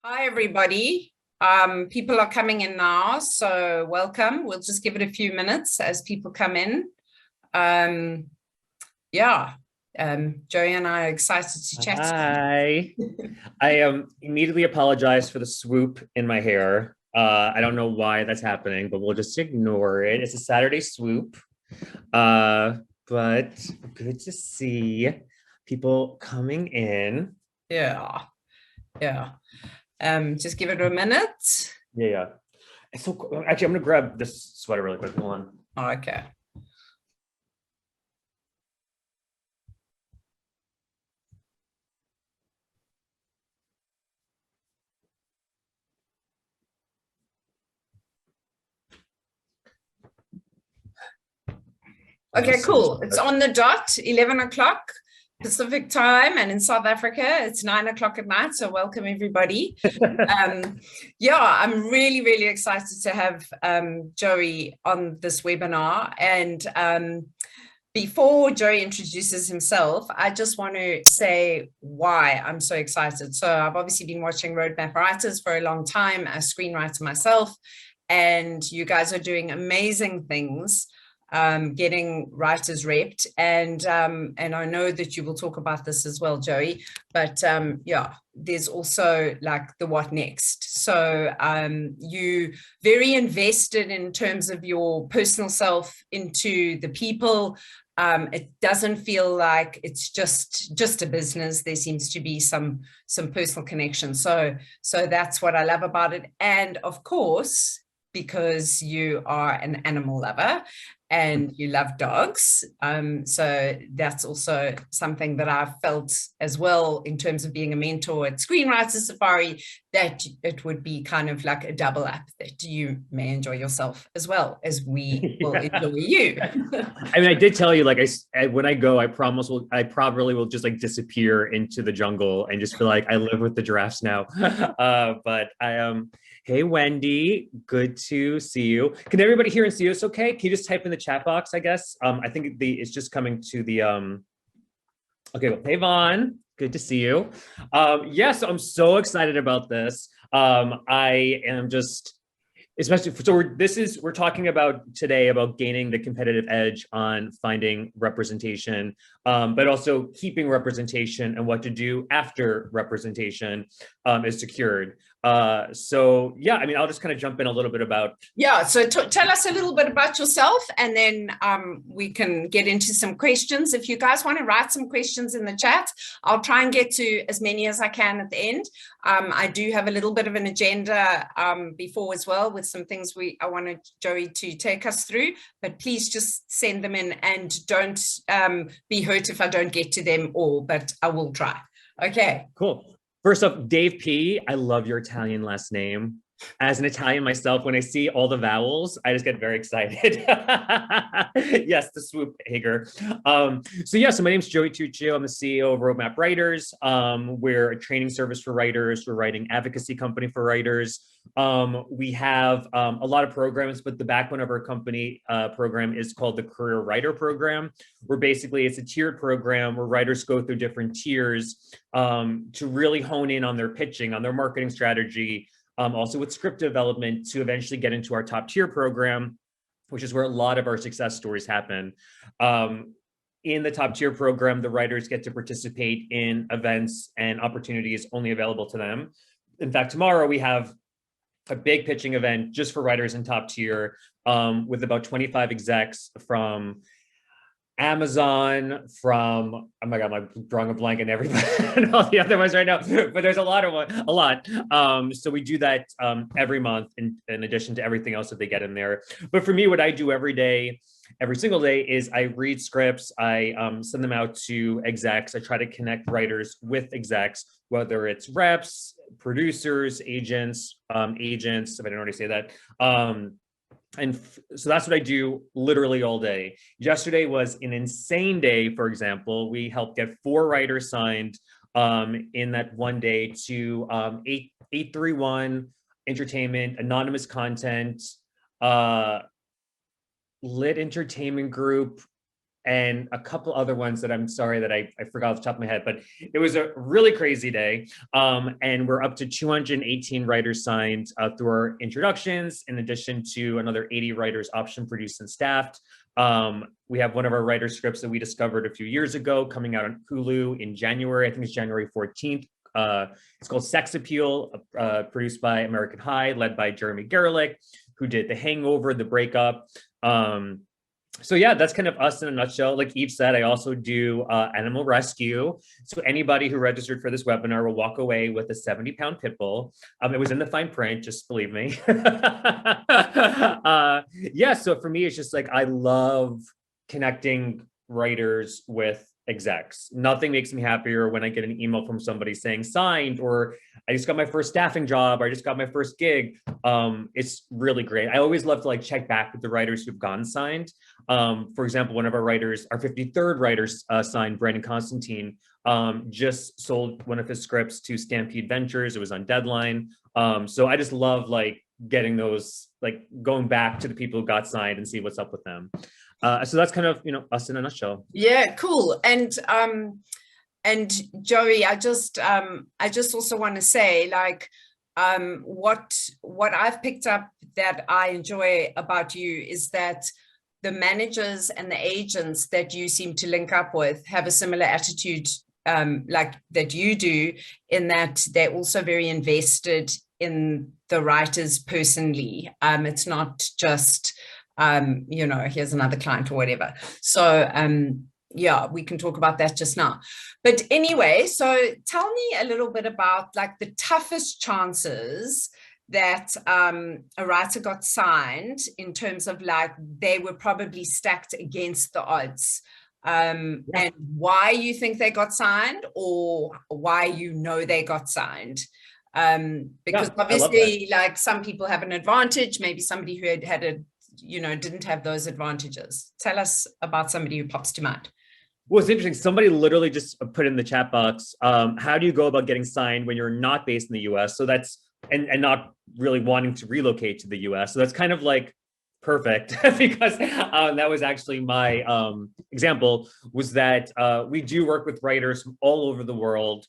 Hi, everybody. People are coming in now, so welcome. We'll just give it a few minutes as people come in. Yeah, Joey and I are excited to chat. Hi. I immediately apologize for the swoop in my hair. I don't know why that's happening, but we'll just ignore it. It's a Saturday swoop. Uh, but good to see people coming in. Yeah, yeah. Just give it a minute. Yeah. It's so cool. Actually, I'm gonna grab this sweater really quick. Hold on. Okay. Okay, cool. It's on the dot, 11 o'clock Pacific time, and in South Africa, it's 9 o'clock at night. So welcome, everybody. Yeah, I'm really, really excited to have Joey on this webinar. And before Joey introduces himself, I just want to say why I'm so excited. So I've obviously been watching Roadmap Writers for a long time, a screenwriter myself, and you guys are doing amazing things, getting writers repped, and I know that you will talk about this as well, Joey, but yeah, there's also like the what next. So you very invested in terms of your personal self into the people. It doesn't feel like it's just a business. There seems to be some personal connection. So that's what I love about it. And of course, because you are an animal lover and you love dogs. So that's also something that I've felt as well in terms of being a mentor at Screenwriters Safari, that it would be kind of like a double up, that you may enjoy yourself as well as we will enjoy you. I mean, I did tell you, like, when I go, I probably will just like disappear into the jungle and just feel like I live with the giraffes now. But hey, Wendy, good to see you. Can everybody hear and see us okay? Can you just type in the chat box, I guess? I think it's just coming to the, okay, well, hey, Vaughn, good to see you. Yes, I'm so excited about this. I am just, especially, so we're talking about today about gaining the competitive edge on finding representation, but also keeping representation and what to do after representation is secured. So yeah, I mean, I'll just kind of jump in a little bit about. Yeah, so tell us a little bit about yourself, and then we can get into some questions. If you guys want to write some questions in the chat, I'll try and get to as many as I can at the end. I do have a little bit of an agenda before as well, with some things I wanted Joey to take us through, but please just send them in, and don't be hurt if I don't get to them all, but I will try. Okay. Cool. First up, Dave P. I love your Italian last name. As an Italian myself, when I see all the vowels, I just get very excited. Yes, the swoop, Hager. So my name's JOEY TUCCIO. I'm the CEO of Roadmap Writers. We're a training service for writers. We're a writing advocacy company for writers. We have a lot of programs, but the backbone of our company program is called the Career Writer Program, where basically it's a tiered program where writers go through different tiers to really hone in on their pitching, on their marketing strategy, also with script development, to eventually get into our top tier program, which is where a lot of our success stories happen. In the top tier program, the writers get to participate in events and opportunities only available to them. In fact, tomorrow we have a big pitching event just for writers in top tier, with about 25 execs from Amazon, from, oh my God, I'm drawing a blank on everybody and all the other ones right now, but there's a lot. So we do that every month in addition to everything else that they get in there. But for me, what I do every single day is I read scripts, I send them out to execs. I try to connect writers with execs, whether it's reps, producers, agents, if I didn't already say that. And so that's what I do literally all day. Yesterday was an insane day. For example, we helped get 4 writers signed in that one day to 831 Entertainment, Anonymous Content, Lit Entertainment Group, and a couple other ones that I'm sorry that I forgot off the top of my head, but it was a really crazy day. And we're up to 218 writers signed through our introductions, in addition to another 80 writers option produced and staffed. We have one of our writer scripts that we discovered a few years ago coming out on Hulu in January. I think it's January 14th. It's called Sex Appeal, produced by American High, led by Jeremy Gerlich, who did The Hangover, The Breakup. So yeah, that's kind of us in a nutshell. Like Eve said, I also do animal rescue. So anybody who registered for this webinar will walk away with a 70-pound pit bull. It was in the fine print, just believe me. Yeah, so for me, it's just like, I love connecting writers with execs. Nothing makes me happier when I get an email from somebody saying signed, or I just got my first staffing job, or I just got my first gig. It's really great. I always love to like check back with the writers who've gotten signed. For example, one of our writers, our 53rd writer signed, Brandon Constantine, just sold one of his scripts to Stampede Ventures. It was on deadline. So I just love like getting those, like going back to the people who got signed and see what's up with them. So that's kind of, you know, us in a nutshell. Yeah, cool. And Joey, I just also want to say, like, what I've picked up that I enjoy about you is that the managers and the agents that you seem to link up with have a similar attitude, like that you do, in that they're also very invested in the writers personally. It's not just, you know, here's another client or whatever. So yeah, we can talk about that just now. But anyway, so tell me a little bit about like the toughest chances that a writer got signed, in terms of like they were probably stacked against the odds, and why you think they got signed, or why you know they got signed. Because obviously, like, some people have an advantage, maybe somebody who had a, you know, didn't have those advantages. Tell us about somebody who pops to mind. Well, it's interesting. Somebody literally just put in the chat box, how do you go about getting signed when you're not based in the US? So that's, and not really wanting to relocate to the US. So that's kind of like perfect, because that was actually my example, was that we do work with writers from all over the world,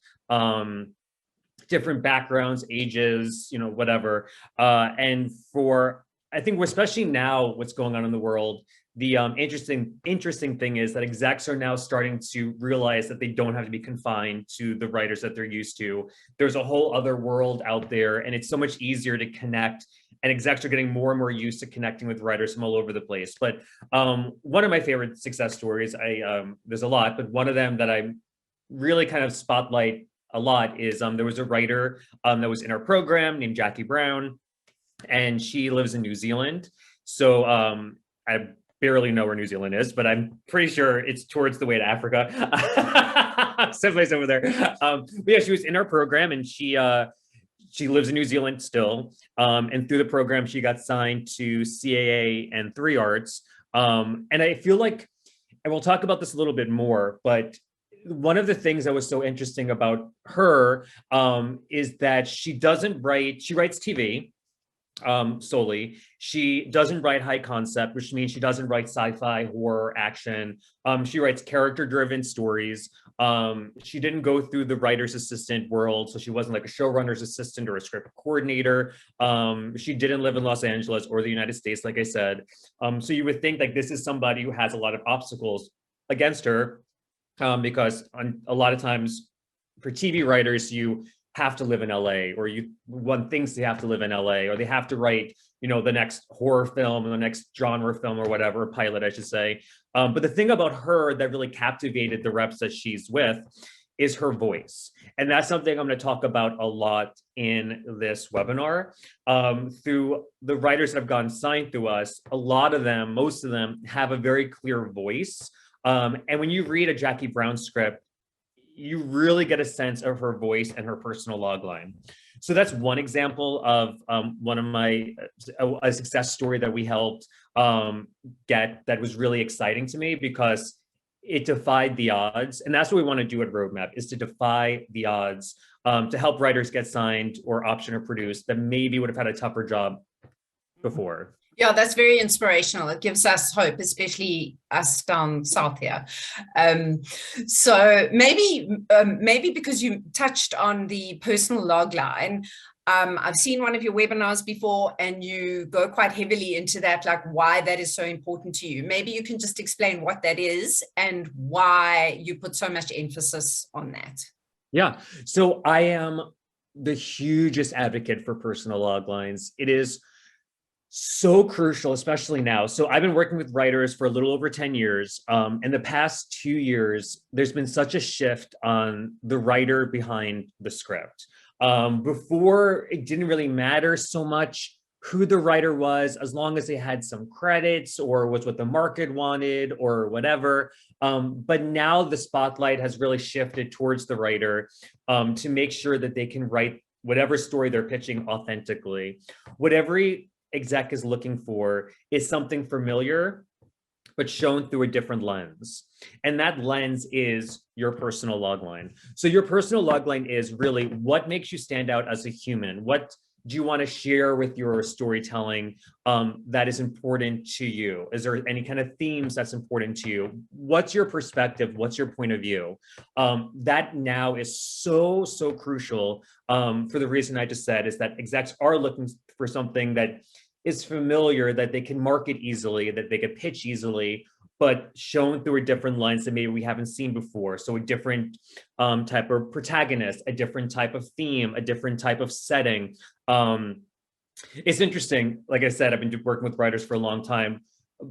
different backgrounds, ages, you know, whatever. And for, I think, especially now, what's going on in the world, the interesting thing is that execs are now starting to realize that they don't have to be confined to the writers that they're used to. There's a whole other world out there, and it's so much easier to connect. And execs are getting more and more used to connecting with writers from all over the place. But one of my favorite success stories, there's a lot, but one of them that I really kind of spotlight a lot is there was a writer that was in our program named Jackie Brown, and she lives in New Zealand. So I barely know where New Zealand is, but I'm pretty sure it's towards the way to Africa, someplace over there. But yeah, she was in our program, and she lives in New Zealand still. And through the program, she got signed to CAA and 3 Arts. And I feel like, and we'll talk about this a little bit more, but one of the things that was so interesting about her is that she doesn't write, she writes TV solely. She doesn't write high concept, which means she doesn't write sci-fi, horror, action. She writes character-driven stories. She didn't go through the writer's assistant world, so she wasn't like a showrunner's assistant or a script coordinator. She didn't live in Los Angeles or the United States, like I said. So you would think like this is somebody who has a lot of obstacles against her, because a lot of times for TV writers, you have to live in LA, or one thinks they have to live in LA, or they have to write, you know, the next horror film or the next genre film or whatever, pilot, I should say. But the thing about her that really captivated the reps that she's with is her voice. And that's something I'm going to talk about a lot in this webinar. Through the writers that have gotten signed through us, a lot of them, most of them, have a very clear voice. And when you read a Jackie Brown script, you really get a sense of her voice and her personal logline. So that's one example of one of my a success story that we helped get, that was really exciting to me, because it defied the odds. And that's what we want to do at Roadmap, is to defy the odds, to help writers get signed or option or produce that maybe would have had a tougher job before. Yeah, that's very inspirational. It gives us hope, especially us down south here. So maybe because you touched on the personal log line, I've seen one of your webinars before and you go quite heavily into that, like why that is so important to you. Maybe you can just explain what that is and why you put so much emphasis on that. Yeah, so I am the hugest advocate for personal log lines. It is so crucial, especially now. So I've been working with writers for a little over 10 years. In the past 2 years, there's been such a shift on the writer behind the script. Before, it didn't really matter so much who the writer was, as long as they had some credits or was what the market wanted or whatever. But now the spotlight has really shifted towards the writer to make sure that they can write whatever story they're pitching authentically. What every exec is looking for is something familiar, but shown through a different lens. And that lens is your personal logline. So your personal logline is really what makes you stand out as a human. What do you want to share with your storytelling that is important to you? Is there any kind of themes that's important to you? What's your perspective? What's your point of view? That now is so crucial for the reason I just said, is that execs are looking for something that is familiar, that they can market easily, that they could pitch easily, but shown through a different lens that maybe we haven't seen before. So a different type of protagonist, a different type of theme, a different type of setting. It's interesting, like I said, I've been working with writers for a long time.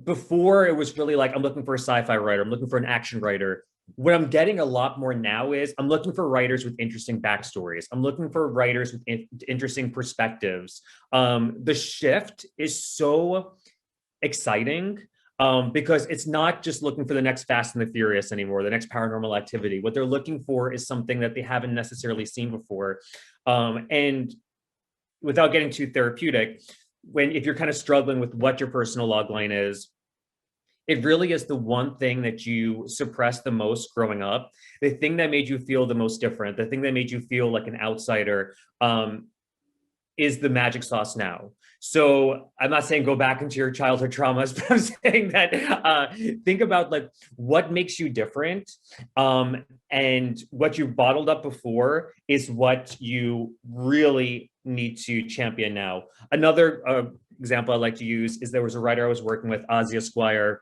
Before, it was really like, I'm looking for a sci-fi writer, I'm looking for an action writer. What I'm getting a lot more now is I'm looking for writers with interesting backstories. I'm looking for writers with interesting perspectives. The shift is so exciting because it's not just looking for the next Fast and the Furious anymore, the next Paranormal Activity. What they're looking for is something that they haven't necessarily seen before. And without getting too therapeutic, if you're kind of struggling with what your personal logline is, it really is the one thing that you suppressed the most growing up, the thing that made you feel the most different, the thing that made you feel like an outsider, is the magic sauce now. So I'm not saying go back into your childhood traumas, but I'm saying that think about like what makes you different, and what you bottled up before is what you really need to champion now. Another example I like to use is there was a writer I was working with, Ozzy Esquire,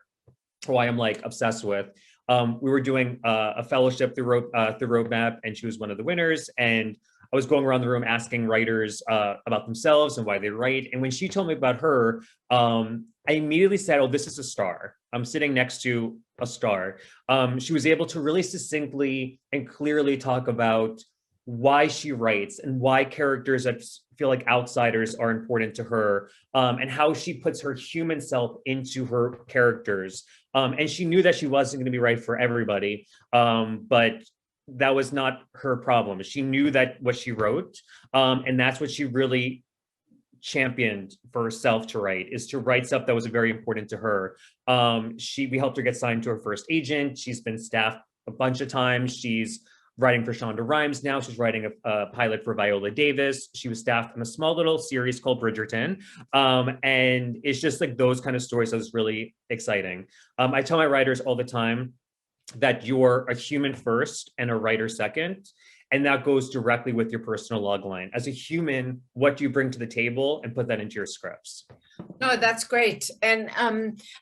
who I am like obsessed with. We were doing a fellowship through Roadmap, and she was one of the winners. And I was going around the room asking writers about themselves and why they write. And when she told me about her, I immediately said, oh, this is a star. I'm sitting next to a star. She was able to really succinctly and clearly talk about why she writes and why characters that feel like outsiders are important to her, and how she puts her human self into her characters. And she knew that she wasn't going to be right for everybody, but that was not her problem. She knew that what she wrote, and that's what she really championed for herself to write, is to write stuff that was very important to her. We helped her get signed to her first agent. She's been staffed a bunch of times. She's writing for Shonda Rhimes now. She's writing a pilot for Viola Davis. She was staffed on a small little series called Bridgerton. And it's just like those kind of stories that was really exciting. I tell my writers all the time that you're a human first and a writer second. And that goes directly with your personal logline. As a human, what do you bring to the table, and put that into your scripts? No, that's great. And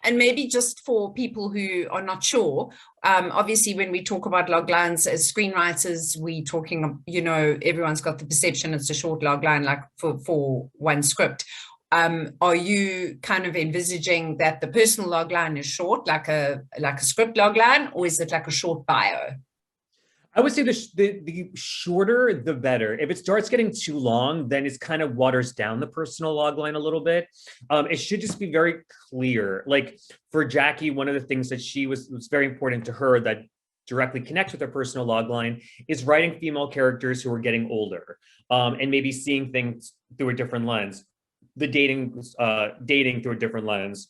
maybe just for people who are not sure, obviously when we talk about loglines as screenwriters, we talking, everyone's got the perception it's a short logline, like for one script. Are you kind of envisaging that the personal logline is short, like a script logline, or is it like a short bio? I would say the shorter, the better. If it starts getting too long, then it kind of waters down the personal logline a little bit. It should just be very clear. Like for Jackie, one of the things that was very important to her that directly connects with her personal logline is writing female characters who are getting older, and maybe seeing things through a different lens, the dating through a different lens,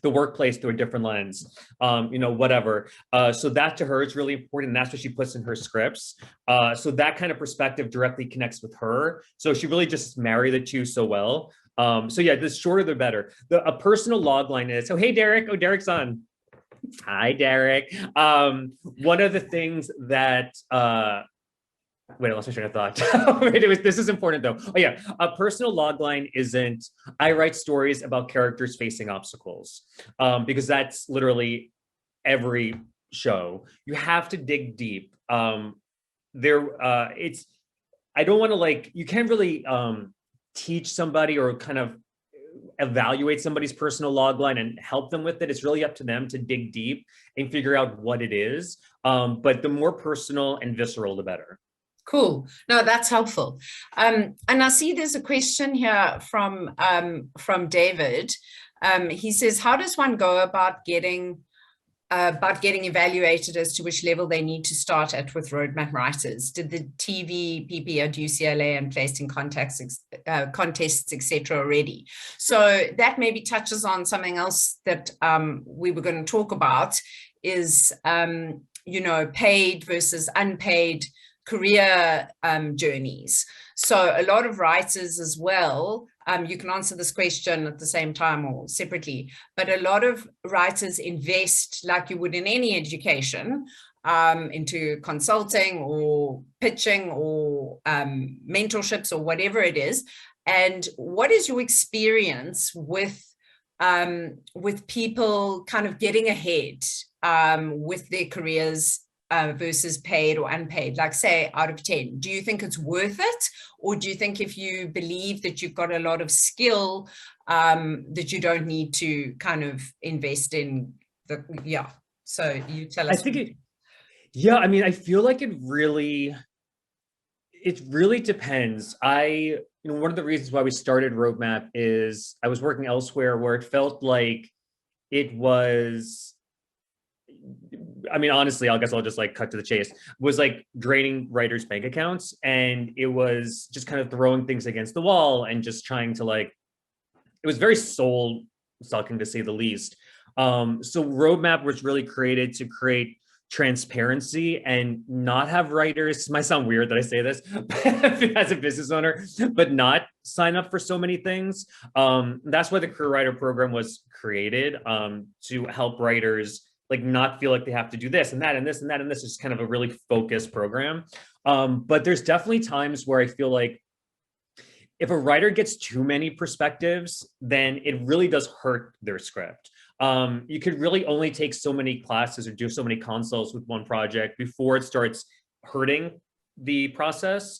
the workplace through a different lens, whatever. So that to her is really important. And that's what she puts in her scripts. So that kind of perspective directly connects with her. So she really just married the two so well. So yeah, the shorter the better. A personal log line is, so hey, Derek. Oh, Derek's on. Hi, Derek. One of the things that, wait, I lost my train of thought. This is important though. Oh yeah, a personal log line isn't, I write stories about characters facing obstacles, because that's literally every show. You have to dig deep. I don't want to like, you can't really teach somebody or kind of evaluate somebody's personal log line and help them with it. It's really up to them to dig deep and figure out what it is. But the more personal and visceral, the better. Cool. No, that's helpful. And I see there's a question here from David. He says, how does one go about getting evaluated as to which level they need to start at with roadmap writers? Did the TV, PP, do UCLA and placed in contests, etc. already? So that maybe touches on something else that we were going to talk about is, paid versus unpaid career journeys. So a lot of writers as well, you can answer this question at the same time or separately, but a lot of writers invest, like you would in any education, into consulting or pitching or mentorships or whatever it is. And what is your experience with people kind of getting ahead with their careers versus paid or unpaid? Like, say, out of 10, do you think it's worth it? Or do you think if you believe that you've got a lot of skill, that you don't need to kind of invest in so you tell us. I mean, I feel like it really depends. One of the reasons why we started Roadmap is I was working elsewhere where it felt like it was, I mean, honestly, I guess I'll just like cut to the chase, was like draining writers' bank accounts. And it was just kind of throwing things against the wall and just trying to like, it was very soul sucking to say the least. So Roadmap was really created to create transparency and not have writers, it might sound weird that I say this as a business owner, but not sign up for so many things. That's why the Career Writer program was created, to help writers like not feel like they have to do this and that and this and that and this. Is kind of a really focused program. But there's definitely times where I feel like if a writer gets too many perspectives, then it really does hurt their script. You could really only take so many classes or do so many consults with one project before it starts hurting the process.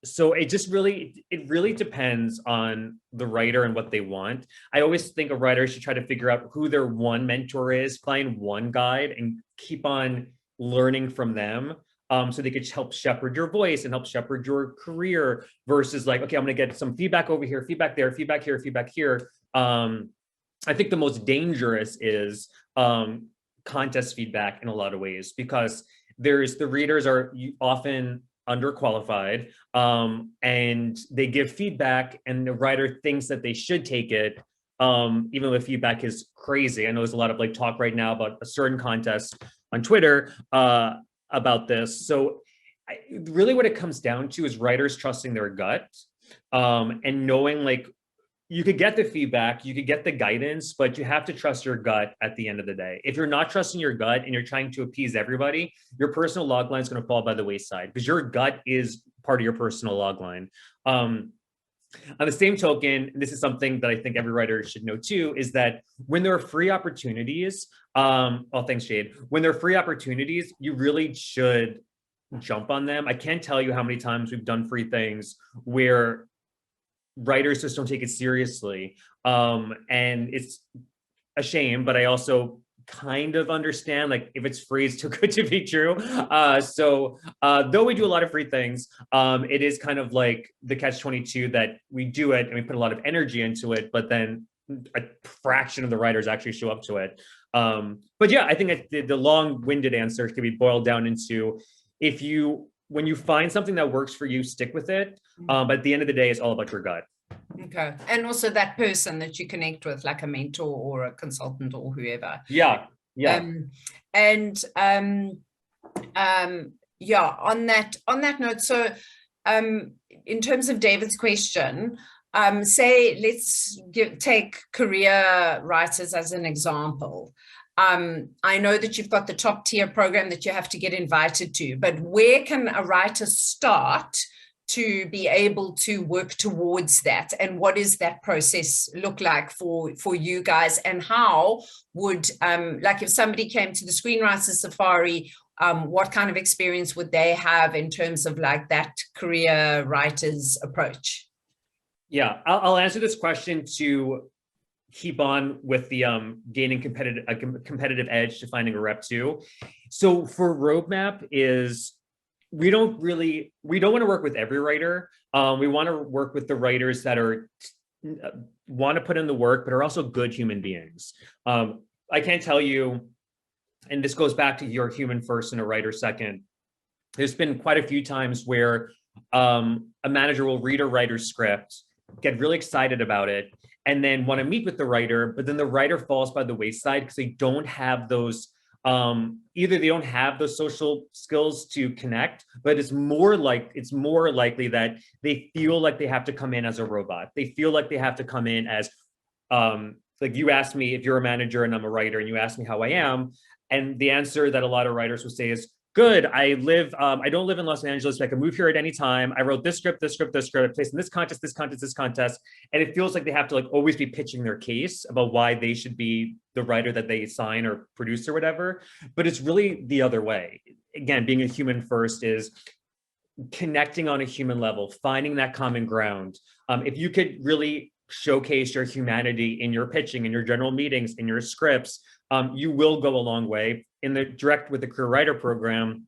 So it really depends on the writer and what they want. I always think a writer should try to figure out who their one mentor is, find one guide and keep on learning from them. So they could help shepherd your voice and help shepherd your career versus like, okay, I'm gonna get some feedback over here, feedback there, feedback here, feedback here. I think the most dangerous is contest feedback in a lot of ways, because the readers are often underqualified, and they give feedback and the writer thinks that they should take it, even though the feedback is crazy. I know there's a lot of like talk right now about a certain contest on Twitter about this. So really what it comes down to is writers trusting their gut, and knowing like, you could get the feedback, you could get the guidance, but you have to trust your gut at the end of the day. If you're not trusting your gut and you're trying to appease everybody, your personal log line is going to fall by the wayside, because your gut is part of your personal log line. On the same token, this is something that I think every writer should know too, is that when there are free opportunities, thanks, Jade. When there are free opportunities, you really should jump on them. I can't tell you how many times we've done free things where writers just don't take it seriously. And it's a shame, but I also kind of understand, like, if it's free, it's too good to be true. So though we do a lot of free things, it is kind of like the catch-22 that we do it and we put a lot of energy into it, but then a fraction of the writers actually show up to it. But yeah, I think the long-winded answer can be boiled down into, when you find something that works for you, stick with it. But at the end of the day, it's all about your gut. Okay. And also that person that you connect with, like a mentor or a consultant or whoever. Yeah. Yeah. On that note, so in terms of David's question, say, let's take career writers as an example. I know that you've got the top tier program that you have to get invited to, but where can a writer start to be able to work towards that? And what does that process look like for you guys? And how would, like if somebody came to the Screenwriters Safari, what kind of experience would they have in terms of like that career writer's approach? Yeah, I'll answer this question to keep on with the gaining competitive edge to finding a rep too. So for roadmap is, we don't want to work with every writer. We want to work with the writers that are want to put in the work, but are also good human beings. I can't tell you, and this goes back to your human first and a writer second. There's been quite a few times where a manager will read a writer's script, get really excited about it, and then want to meet with the writer, but then the writer falls by the wayside because they don't have those, either they don't have those social skills to connect, but it's more likely that they feel like they have to come in as a robot. They feel like they have to come in as, like you asked me if you're a manager and I'm a writer and you asked me how I am. And the answer that a lot of writers will say is, good, I don't live in Los Angeles, but I can move here at any time. I wrote this script, placed in this contest, this contest, this contest. And it feels like they have to like always be pitching their case about why they should be the writer that they sign or produce or whatever. But it's really the other way. Again, being a human first is connecting on a human level, finding that common ground. If you could really showcase your humanity in your pitching, in your general meetings, in your scripts, you will go a long way. In the direct with the career writer program,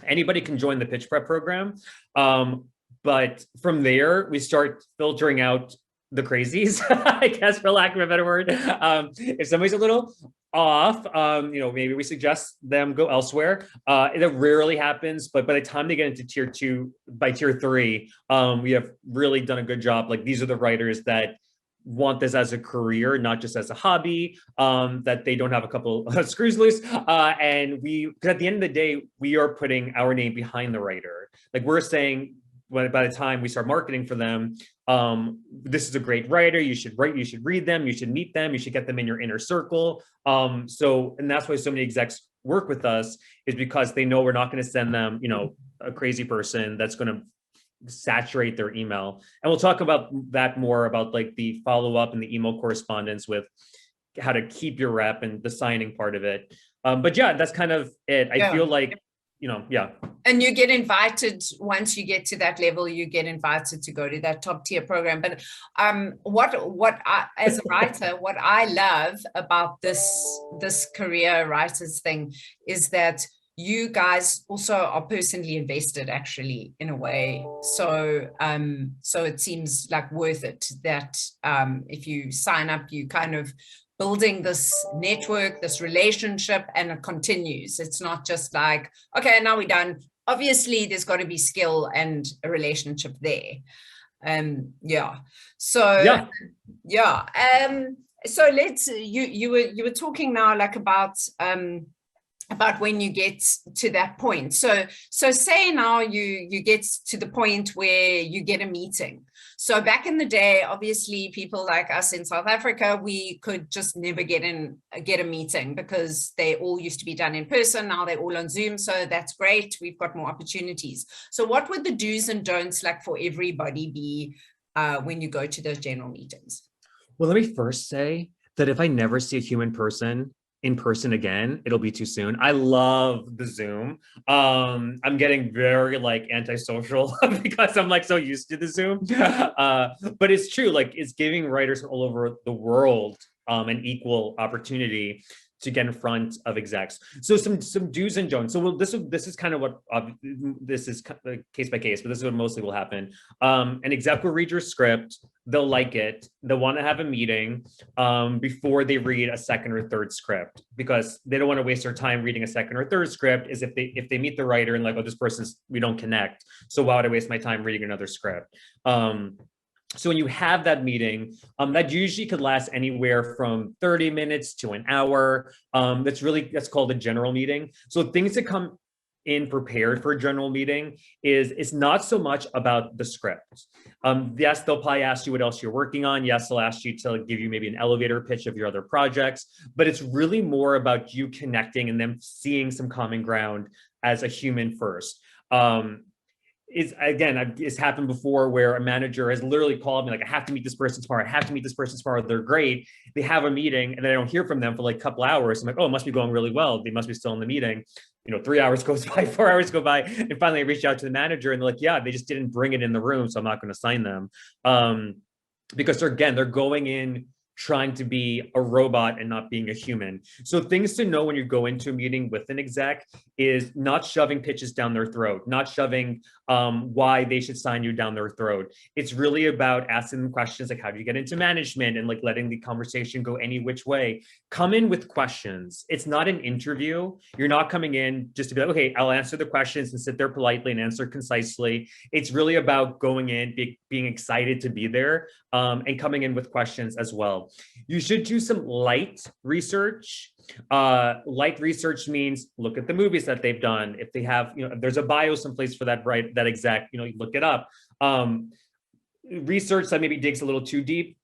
anybody can join the pitch prep program. But from there, we start filtering out the crazies, I guess, for lack of a better word. If somebody's a little off, maybe we suggest them go elsewhere. It rarely happens, but by the time they get into tier 2, by tier 3, we have really done a good job. Like, these are the writers that want this as a career, not just as a hobby, that they don't have a couple of screws loose. And because at the end of the day, we are putting our name behind the writer. Like, we're saying, by the time we start marketing for them, this is a great writer, you should read them, you should meet them, you should get them in your inner circle. And that's why so many execs work with us, is because they know we're not going to send them, a crazy person that's going to saturate their email. And we'll talk about that more, about like the follow-up and the email correspondence with how to keep your rep and the signing part of it. But yeah, that's kind of it. I feel like, yeah. And you get invited, once you get to that level, you get invited to go to that top tier program. But what I, as a writer, what I love about this career writers thing is that you guys also are personally invested, actually, in a way. So it seems like worth it that if you sign up, you kind of building this network, this relationship, and it continues. It's not just like, okay, now we're done. Obviously, there's got to be skill and a relationship there. So let's, you were talking now like about when you get to that point. So say now you get to the point where you get a meeting. So back in the day, obviously people like us in South Africa, we could just never get a meeting because they all used to be done in person. Now they're all on Zoom. So that's great. We've got more opportunities. So what would the do's and don'ts like for everybody be when you go to those general meetings? Well, let me first say that if I never see a human person in person again, it'll be too soon. I love the Zoom. I'm getting very like antisocial because I'm like so used to the Zoom. But it's true, like it's giving writers all over the world an equal opportunity to get in front of execs. So some do's and don'ts. So this is kind of what this is case by case, but this is what mostly will happen. An exec will read your script, they'll like it, they'll want to have a meeting before they read a second or third script, because they don't want to waste their time reading a second or third script. Is if they meet the writer and like, oh, this person's, we don't connect, so why would I waste my time reading another script? So when you have that meeting, that usually could last anywhere from 30 minutes to an hour. That's called a general meeting. So things that come in prepared for a general meeting is it's not so much about the script. Yes, they'll probably ask you what else you're working on. Yes, they'll ask you to give you maybe an elevator pitch of your other projects, but it's really more about you connecting and them seeing some common ground as a human first. It's happened before where a manager has literally called me like, I have to meet this person tomorrow. I have to meet this person tomorrow. They're great. They have a meeting and I don't hear from them for like a couple hours. I'm like, oh, it must be going really well. They must be still in the meeting. 3 hours goes by, 4 hours go by. And finally I reached out to the manager and they're like, yeah, they just didn't bring it in the room. So I'm not going to sign them. Because they're going in trying to be a robot and not being a human. So things to know when you go into a meeting with an exec is not shoving pitches down their throat, not shoving why they should sign you down their throat. It's really about asking them questions like, how do you get into management, and like letting the conversation go any which way. Come in with questions. It's not an interview. You're not coming in just to be like, okay, I'll answer the questions and sit there politely and answer concisely. It's really about going in, being excited to be there, and coming in with questions as well. You should do some light research. Light research means look at the movies that they've done. If they have, if there's a bio someplace for that exec, you look it up. Research that maybe digs a little too deep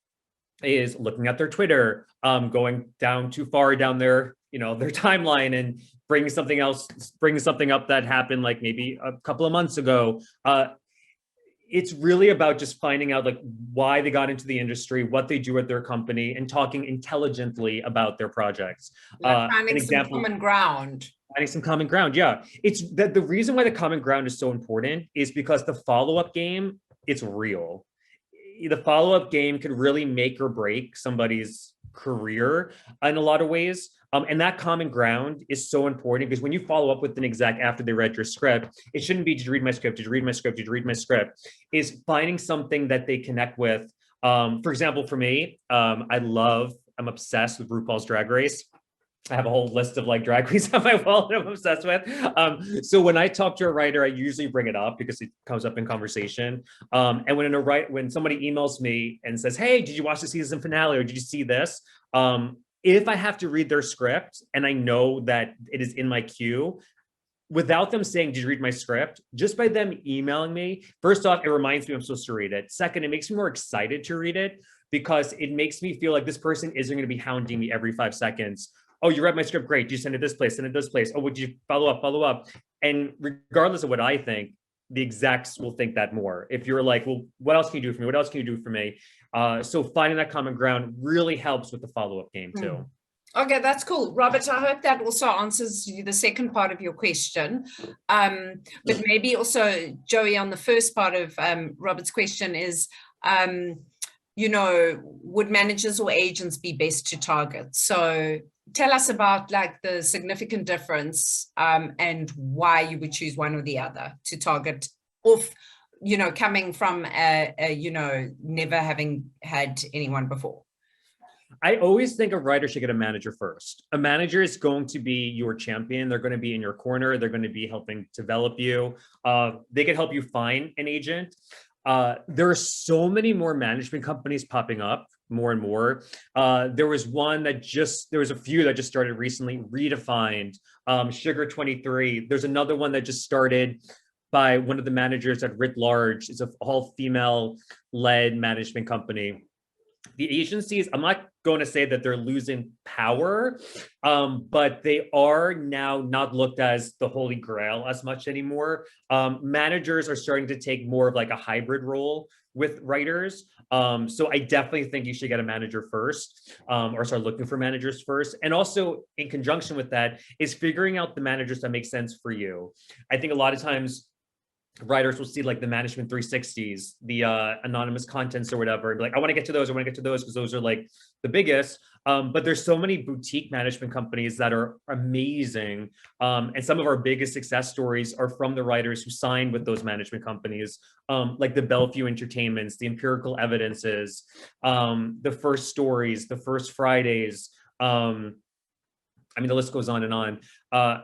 is looking at their Twitter, going down too far down their timeline and bringing something up that happened like maybe a couple of months ago. It's really about just finding out like why they got into the industry, what they do at their company, and talking intelligently about their projects. Finding some common ground. Finding some common ground, yeah. It's that the reason why the common ground is so important is because the follow-up game, it's real. The follow-up game could really make or break somebody's career in a lot of ways. And that common ground is so important because when you follow up with an exec after they read your script, it shouldn't be, did you read my script? Did you read my script? Did you read my script? Is finding something that they connect with. For example, for me, I'm obsessed with RuPaul's Drag Race. I have a whole list of like drag queens on my wall that I'm obsessed with. So when I talk to a writer, I usually bring it up because it comes up in conversation. And when somebody emails me and says, hey, did you watch the season finale or did you see this? If I have to read their script and I know that it is in my queue, without them saying, did you read my script? Just by them emailing me, first off, it reminds me I'm supposed to read it. Second, it makes me more excited to read it because it makes me feel like this person isn't going to be hounding me every 5 seconds. Oh, you read my script, great. You send it this place, send it this place. Oh, would you follow up? And regardless of what I think, the execs will think that more. If you're like, well, what else can you do for me? What else can you do for me? So finding that common ground really helps with the follow-up game too. Okay, that's cool. Robert, I hope that also answers the second part of your question. But maybe also, Joey, on the first part of Robert's question is, would managers or agents be best to target? So tell us about like the significant difference and why you would choose one or the other to target, coming from never having had anyone before. I always think a writer should get a manager first. A manager is going to be your champion. They're going to be in your corner. They're going to be helping develop you. They can help you find an agent. There are so many more management companies popping up more and more. There was a few that just started recently, Redefined, Sugar 23. There's another one that just started by one of the managers at Writ Large. It's an all female led management company. The agencies, I'm not going to say that they're losing power, but they are now not looked as the holy grail as much anymore. Managers are starting to take more of like a hybrid role with writers. So I definitely think you should get a manager first, or start looking for managers first. And also in conjunction with that is figuring out the managers that make sense for you. I think a lot of times writers will see like the management 360s, the anonymous contents or whatever, and be like, I want to get to those because those are like the biggest. But there's so many boutique management companies that are amazing. And some of our biggest success stories are from the writers who signed with those management companies, like the Bellevue Entertainments, the Empirical Evidences, the First Stories, the First Fridays. I mean, the list goes on and on.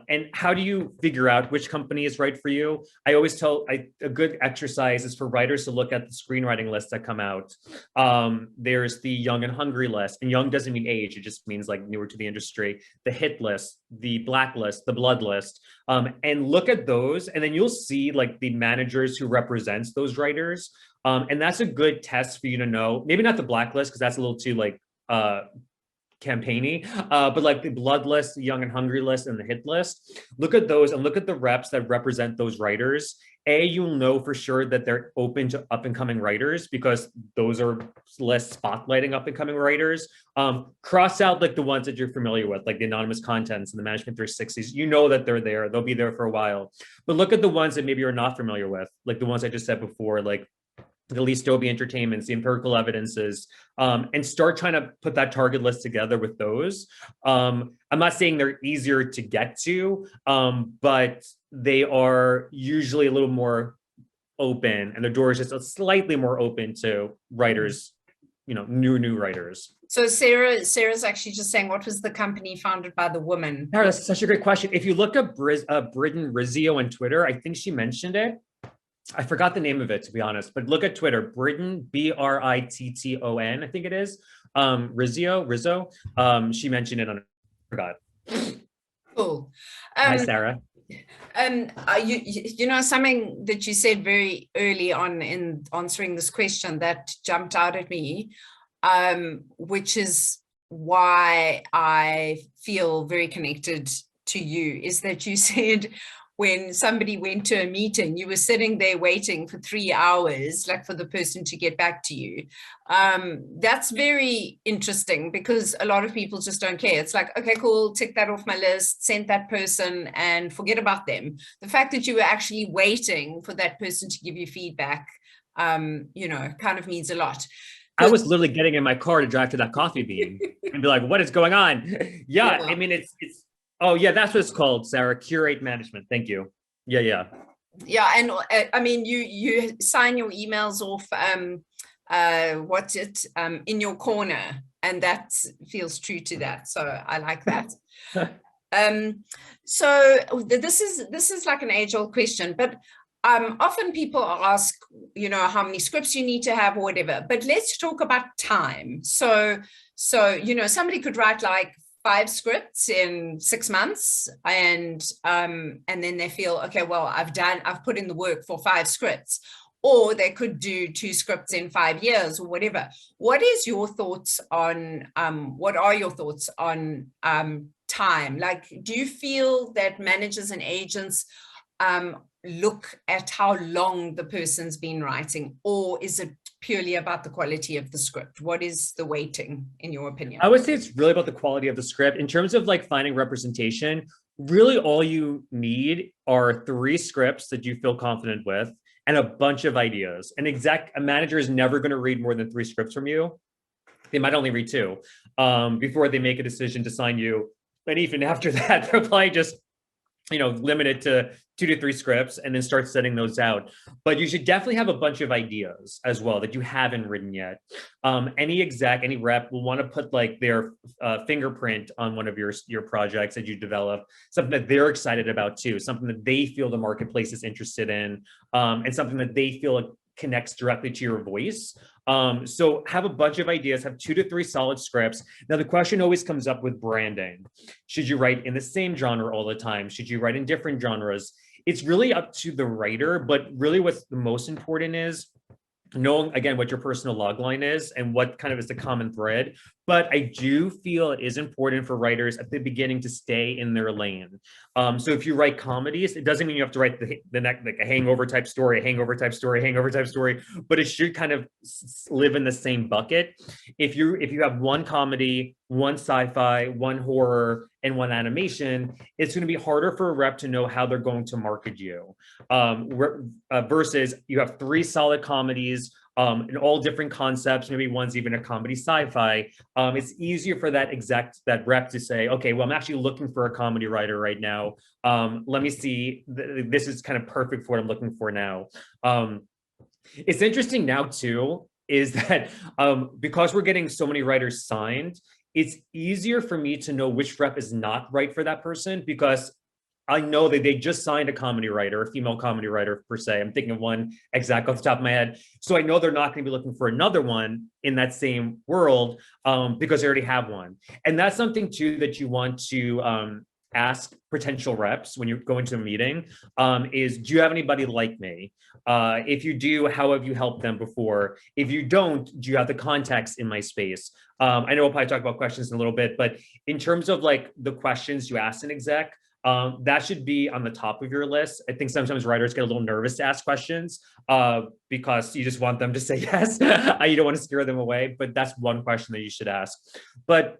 And how do you figure out which company is right for you? I always tell a good exercise is for writers to look at the screenwriting lists that come out. There's the young and hungry list, and young doesn't mean age, it just means like newer to the industry. The hit list, the blacklist, the blood list, and look at those, and then you'll see like the managers who represents those writers. And that's a good test for you to know, maybe not the blacklist, because that's a little too like campaigny, but like the blood list, the young and hungry list, and the hit list. Look at those and look at the reps that represent those writers. You'll know for sure that they're open to up and coming writers because those are lists spotlighting up and coming writers. Cross out like the ones that you're familiar with, like the anonymous contents and the management 360s. You know that they're there, they'll be there for a while. But look at the ones that maybe you're not familiar with, like the ones I just said before, like the Least Dobie Entertainments, the empirical evidences, and start trying to put that target list together with those. I'm not saying they're easier to get to, but they are usually a little more open, and the door is just slightly more open to writers, you know, new writers. So Sarah's actually just saying, what was the company founded by the woman? Sarah, that's such a great question. If you look up Britton Rizzio on Twitter, I think she mentioned it. I forgot the name of it, to be honest, but look at Twitter, Britton, Britton, I think it is. Rizzo. She mentioned it on, I forgot. Cool. Hi, Sarah. You know, something that you said very early on in answering this question that jumped out at me, which is why I feel very connected to you, is that you said, when somebody went to a meeting, you were sitting there waiting for 3 hours, like for the person to get back to you. That's very interesting because a lot of people just don't care. It's like, okay, cool, tick that off my list, send that person and forget about them. The fact that you were actually waiting for that person to give you feedback, you know, kind of means a lot. I was literally getting in my car to drive to that coffee bean and be like, what is going on? Yeah, I mean, it's oh yeah, that's what it's called, Sarah. Curate management. Thank you. Yeah. And I mean, you sign your emails off. In your corner, and that feels true to that. So I like that. So this is like an age-old question, but often people ask, you know, how many scripts you need to have or whatever. But let's talk about time. So you know, somebody could write like 5 scripts in 6 months, and then they feel, okay, well, I've put in the work for 5 scripts, or they could do 2 scripts in 5 years or whatever. What is your thoughts on, what are your thoughts on time? Like, do you feel that managers and agents look at how long the person's been writing, or is it purely about the quality of the script? What is the weighting in your opinion? I would say it's really about the quality of the script. In terms of like finding representation, really all you need are 3 scripts that you feel confident with and a bunch of ideas. A manager is never going to read more than 3 scripts from you. They might only read 2 before they make a decision to sign you. And even after that, they'll probably just, you know, limit it to 2 to 3 scripts and then start setting those out. But you should definitely have a bunch of ideas as well that you haven't written yet. Any exec, any rep will want to put like their fingerprint on one of your projects that you develop, something that they're excited about too, something that they feel the marketplace is interested in, and something that they feel connects directly to your voice. So have a bunch of ideas, have 2 to 3 solid scripts. Now the question always comes up with branding. Should you write in the same genre all the time? Should you write in different genres? It's really up to the writer, but really what's the most important is knowing, again, what your personal log line is and what kind of is the common thread. But I do feel it is important for writers at the beginning to stay in their lane. So if you write comedies, it doesn't mean you have to write the next, like a hangover type story, but it should kind of live in the same bucket. If you have 1 comedy, 1 sci-fi, 1 horror, and 1 animation, it's going to be harder for a rep to know how they're going to market you. Versus you have 3 solid comedies, and all different concepts, maybe one's even a comedy sci-fi. It's easier for that rep to say, okay, well, I'm actually looking for a comedy writer right now. Let me see, this is kind of perfect for what I'm looking for now. It's interesting now too, is that because we're getting so many writers signed, it's easier for me to know which rep is not right for that person because I know that they just signed a comedy writer, a female comedy writer per se. I'm thinking of one exact off the top of my head. So I know they're not going to be looking for another one in that same world because they already have one. And that's something too that you want to ask potential reps when you're going to a meeting is, do you have anybody like me? If you do, how have you helped them before? If you don't, do you have the context in my space? I know we'll probably talk about questions in a little bit, but in terms of like the questions you ask an exec, that should be on the top of your list. I think sometimes writers get a little nervous to ask questions because you just want them to say yes. You don't want to scare them away, but that's one question that you should ask. But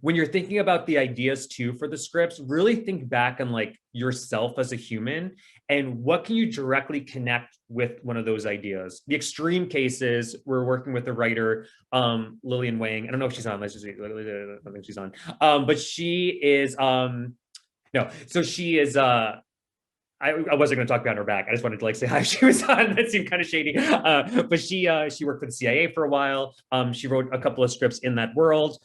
when you're thinking about the ideas too for the scripts, really think back on like yourself as a human and what can you directly connect with one of those ideas. The extreme cases, we're working with a writer, Lillian Wang. I don't know if she's on. Let's just I don't think she's on. But she is no, so she is I wasn't going to talk behind her back. I just wanted to like say hi. She was on. That seemed kind of shady, but she worked for the CIA for a while. She wrote a couple of scripts in that world.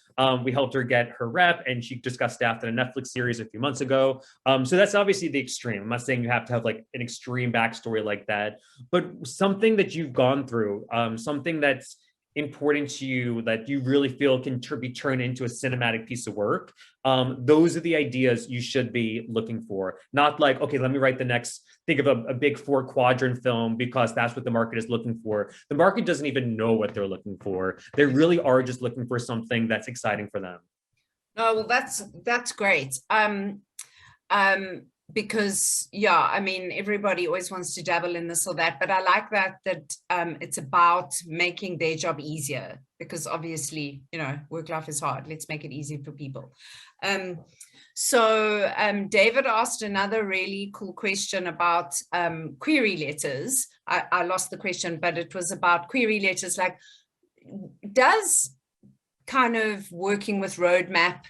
We helped her get her rep, and she just got staffed in a Netflix series a few months ago. So that's obviously the extreme. I'm not saying you have to have like an extreme backstory like that, but something that you've gone through, something that's important to you that you really feel can be turned into a cinematic piece of work. Those are the ideas you should be looking for. Not like, okay, let me write the next, think of a big 4-quadrant film because that's what the market is looking for. The market doesn't even know what they're looking for. They really are just looking for something that's exciting for them. Oh, well, that's great. Because yeah, I mean, everybody always wants to dabble in this or that, but I like that it's about making their job easier, because obviously, you know, work life is hard. Let's make it easy for people. So David asked another really cool question about query letters. I lost the question, but it was about query letters. Like, does kind of working with roadmap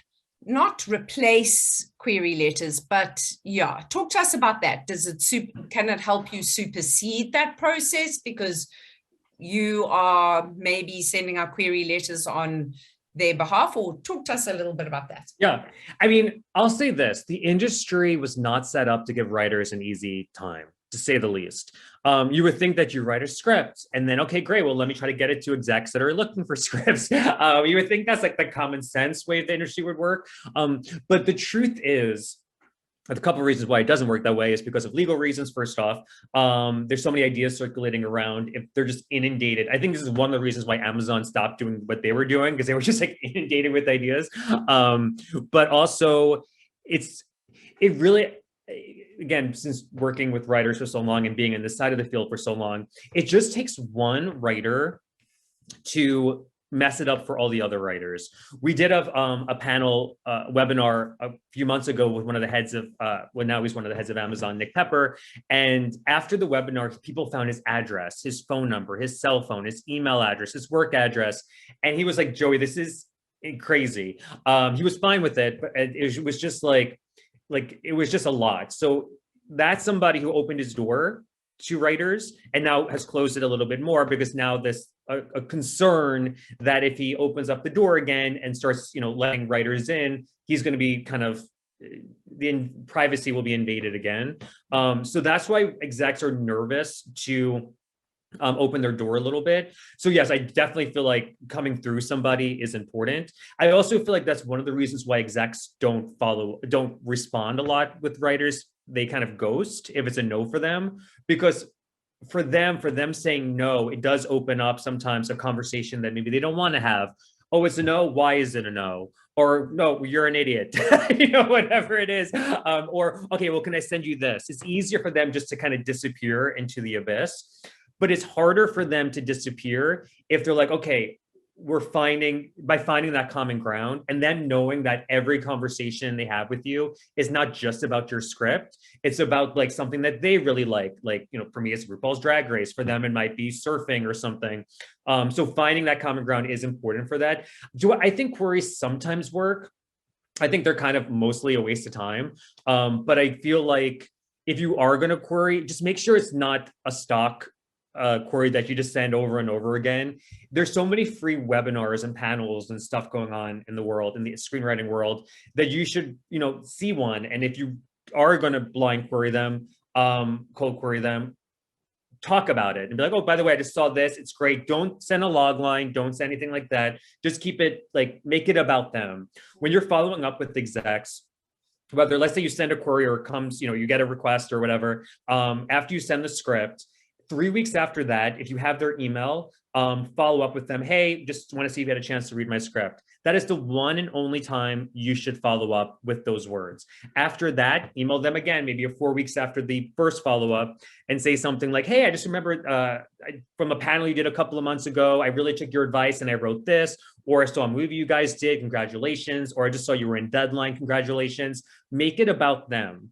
not replace query letters, but yeah, talk to us about that. Can it help you supersede that process because you are maybe sending out query letters on their behalf? Or talk to us a little bit about that. Yeah, I mean, I'll say this, the industry was not set up to give writers an easy time, to say the least. You would think that you write a script and then, okay, great, well, let me try to get it to execs that are looking for scripts. You would think that's like the common sense way the industry would work. But the truth is, a couple of reasons why it doesn't work that way is because of legal reasons. First off, there's so many ideas circulating around. If they're just inundated, I think this is one of the reasons why Amazon stopped doing what they were doing, because they were just like inundated with ideas. But also, it really, again, since working with writers for so long and being in this side of the field for so long, it just takes one writer to mess it up for all the other writers. We did a panel webinar a few months ago with one of the heads of, well, now he's one of the heads of Amazon, Nick Pepper. And after the webinar, people found his address, his phone number, his cell phone, his email address, his work address. And he was like, Joey, this is crazy. He was fine with it, but it was just like it was just a lot. So that's somebody who opened his door to writers and now has closed it a little bit more, because now this a concern that if he opens up the door again and starts, you know, letting writers in, he's going to be kind of, the privacy will be invaded again. So that's why execs are nervous to open their door a little bit. So yes, I definitely feel like coming through somebody is important. I also feel like that's one of the reasons why execs don't respond a lot with writers. They kind of ghost if it's a no for them, because for them saying no, it does open up sometimes a conversation that maybe they don't want to have. Oh, it's a no. Why is it a no? Or no, you're an idiot, you know, whatever it is. Or, okay, well, can I send you this? It's easier for them just to kind of disappear into the abyss. But it's harder for them to disappear if they're like, okay, by finding that common ground, and then knowing that every conversation they have with you is not just about your script. It's about like something that they really like, you know, for me, it's RuPaul's Drag Race. For them, it might be surfing or something. So finding that common ground is important for that. I think queries sometimes work? I think they're kind of mostly a waste of time. But I feel like if you are going to query, just make sure it's not a stock query that you just send over and over again. There's so many free webinars and panels and stuff going on in the world, in the screenwriting world, that you should, see one. And if you are going to blind query them, cold query them, talk about it and be like, oh, by the way, I just saw this. It's great. Don't send a log line. Don't say anything like that. Just keep it make it about them. When you're following up with execs, whether let's say you send a query or it comes, you get a request or whatever, after you send the script, 3 weeks after that, if you have their email, follow up with them. Hey, just want to see if you had a chance to read my script. That is the one and only time you should follow up with those words. After that, email them again, maybe 4 weeks after the first follow-up, and say something like, hey, I just remembered from a panel you did a couple of months ago, I really took your advice and I wrote this, or I saw a movie you guys did, congratulations, or I just saw you were in deadline, congratulations. Make it about them.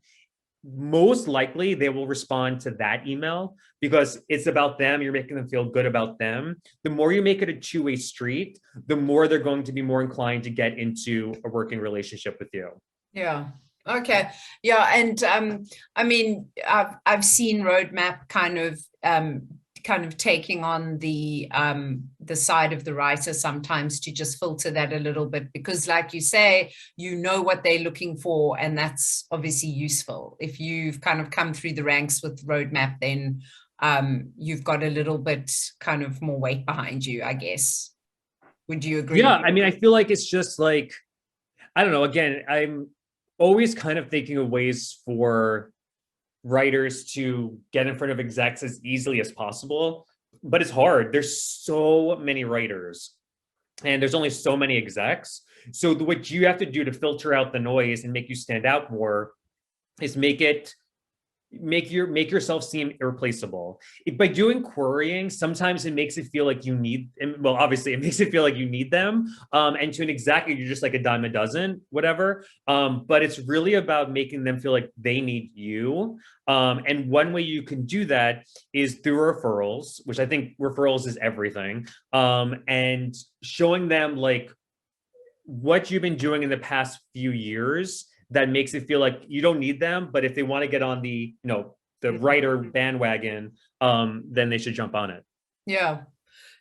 Most likely they will respond to that email because it's about them. You're making them feel good about them. The more you make it a two-way street, the more they're going to be more inclined to get into a working relationship with you. Yeah. Okay. Yeah. And I mean, I've seen Roadmap kind of taking on the side of the writer sometimes to just filter that a little bit, because like you say, what they're looking for, and that's obviously useful. If you've kind of come through the ranks with Roadmap, then you've got a little bit kind of more weight behind you, I guess. Would you agree? Yeah, I mean, I feel like it's just like, I don't know, again, I'm always kind of thinking of ways for writers to get in front of execs as easily as possible, but it's hard. There's so many writers and there's only so many execs. So what you have to do to filter out the noise and make you stand out more is make yourself seem irreplaceable. By doing querying, sometimes it makes it feel like you need, well, obviously it makes it feel like you need them. And to an exec, you're just like a dime a dozen, whatever. But it's really about making them feel like they need you. And one way you can do that is through referrals, which I think referrals is everything. And showing them like what you've been doing in the past few years that makes it feel like you don't need them, but if they want to get on the, the writer bandwagon, then they should jump on it. Yeah.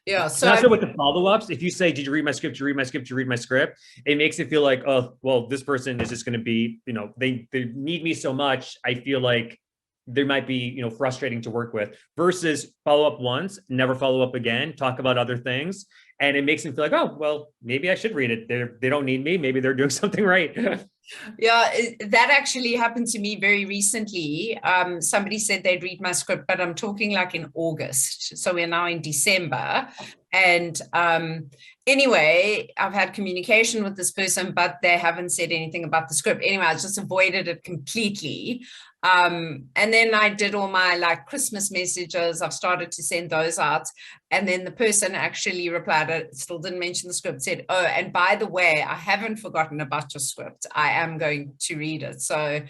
Yeah. So also with the follow-ups, if you say, did you read my script? Did you read my script? Did you read my script? It makes it feel like, oh, well, this person is just going to be, they need me so much. I feel like they might be, frustrating to work with, versus follow up once, never follow up again, talk about other things. And it makes them feel like, oh, well, maybe I should read it. They don't need me. Maybe they're doing something right. Yeah, that actually happened to me very recently. Somebody said they'd read my script, but I'm talking like in August. So we're now in December. And anyway, I've had communication with this person, but they haven't said anything about the script. Anyway, I just avoided it completely. And then I did all my like Christmas messages. I've started to send those out. And then the person actually replied, I still didn't mention the script, said, oh, and by the way, I haven't forgotten about your script. I am going to read it. So,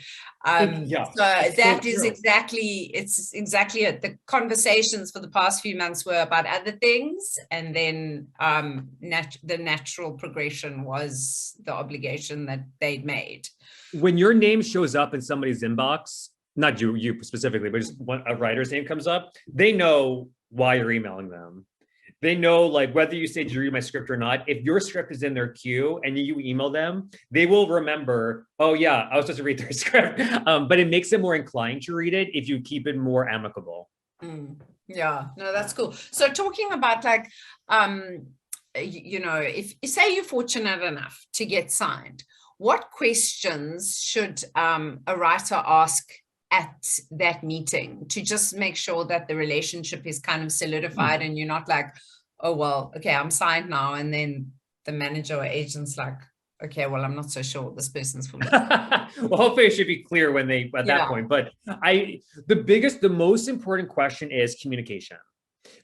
yeah, so that is exactly, it's exactly it. The conversations for the past few months were about other things. And then the natural progression was the obligation that they'd made. When your name shows up in somebody's inbox, not you specifically, but just when a writer's name comes up, they know why you're emailing them. They know, like, whether you say, did you read my script or not, if your script is in their queue and you email them, they will remember, oh yeah, I was supposed to read their script. But it makes them more inclined to read it if you keep it more amicable. Yeah, no, that's cool. So talking about like, if say you're fortunate enough to get signed, what questions should a writer ask at that meeting to just make sure that the relationship is kind of solidified and you're not like, oh, well, okay, I'm signed now. And then the manager or agent's like, okay, well, I'm not so sure this person's for me. Well, hopefully it should be clear when at that point. But the most important question is communication.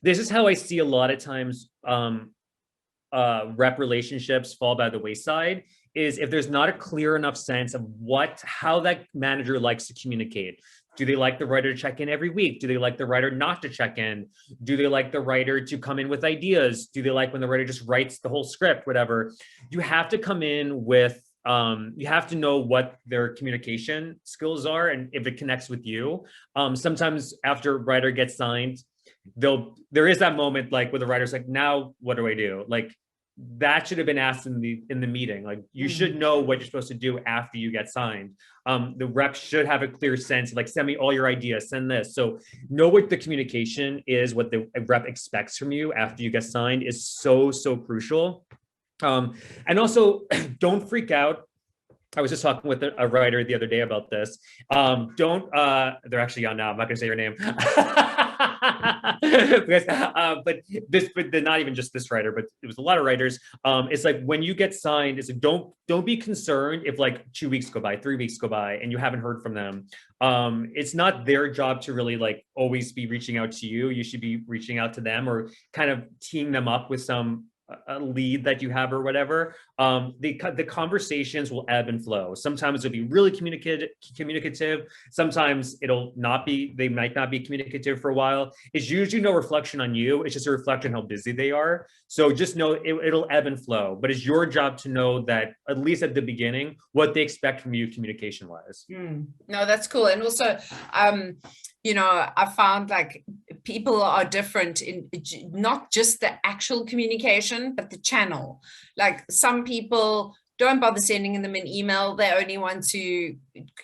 This is how I see a lot of times rep relationships fall by the wayside, is if there's not a clear enough sense of how that manager likes to communicate. Do they like the writer to check in every week? Do they like the writer not to check in? Do they like the writer to come in with ideas? Do they like when the writer just writes the whole script, whatever? You have to come in with, you have to know what their communication skills are and if it connects with you. Sometimes after a writer gets signed, there is that moment like where the writer's like, now what do I do? Like that should have been asked in the meeting. Like you should know what you're supposed to do after you get signed. The rep should have a clear sense, like send me all your ideas, send this. So know what the communication is, what the rep expects from you after you get signed is so, so crucial. And also don't freak out. I was just talking with a writer the other day about this. They're actually on now. I'm not gonna say your name. Because, but they're not even just this writer, but it was a lot of writers. It's like when you get signed, it's like, don't be concerned if like 2 weeks go by, 3 weeks go by, and you haven't heard from them. It's not their job to really like always be reaching out to you. You should be reaching out to them or kind of teeing them up with a lead that you have or whatever. The conversations will ebb and flow. Sometimes it'll be really communicative. Sometimes it'll not be, they might not be communicative for a while. It's usually no reflection on you. It's just a reflection how busy they are. So just know it'll ebb and flow, but it's your job to know that at least at the beginning, what they expect from you communication wise. No, that's cool. And also, you know, I found like people are different in not just the actual communication, but the channel. Like some people don't bother sending them an email. They only want to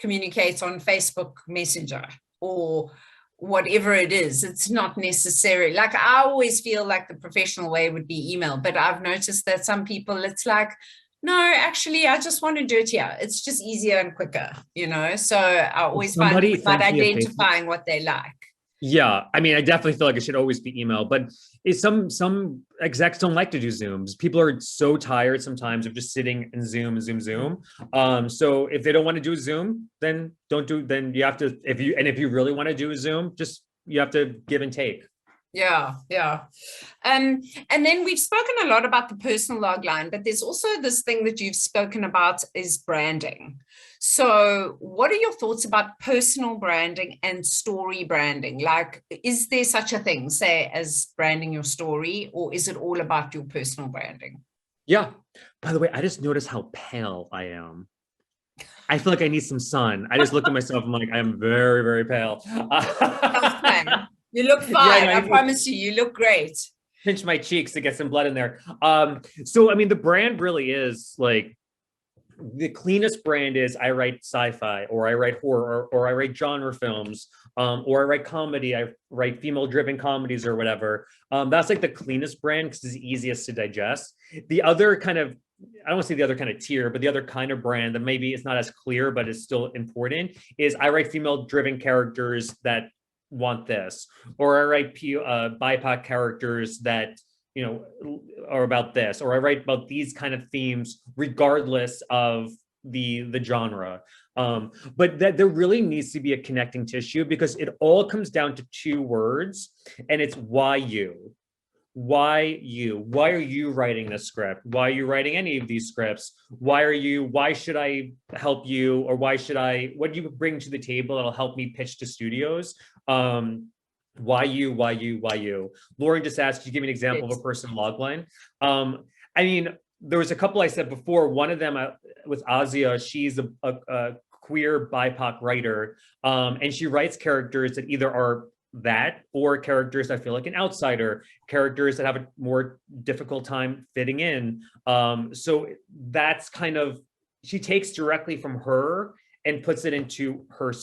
communicate on Facebook Messenger or whatever it is. It's not necessary. Like I always feel like the professional way would be email, but I've noticed that some people, it's like, no, actually, I just want to do it here. It's just easier and quicker, you know? So I always find it's about identifying what they like. Yeah, I mean, I definitely feel like it should always be email, but it's some execs don't like to do Zooms. People are so tired sometimes of just sitting in Zoom. So if they don't want to do a Zoom, then don't do. Then you have to. If you really want to do a Zoom, you have to give and take. Yeah. And then we've spoken a lot about the personal logline, but there's also this thing that you've spoken about is branding. So what are your thoughts about personal branding and story branding? Like, is there such a thing, say, as branding your story, or is it all about your personal branding? Yeah. By the way, I just noticed how pale I am. I feel like I need some sun. I just look at myself, I'm like, I'm very, very pale. You look fine. I promise you, you look great. Pinch my cheeks to get some blood in there. So, I mean, the brand really is like, the cleanest brand is I write sci-fi, or I write horror, or I write genre films, or I write comedy, I write female-driven comedies or whatever. That's like the cleanest brand because it's easiest to digest. The other kind of, I don't want to say the other kind of tier, but the other kind of brand that maybe it's not as clear, but it's still important is I write female-driven characters that want this, or I write BIPOC characters that, you know, are about this, or I write about these kind of themes regardless of the genre. But that there really needs to be a connecting tissue because it all comes down to 2 words, and it's why you. Why you? Why are you writing this script? Why are you writing any of these scripts? Why should I help you? Or what do you bring to the table that'll help me pitch to studios? Why you? Lauren just asked, could you give me an example of a personal logline? I mean, there was a couple I said before. One of them was Azia. She's a queer BIPOC writer, and she writes characters that either are that or characters that feel like an outsider, characters that have a more difficult time fitting in. So that's kind of, she takes directly from her and puts it into her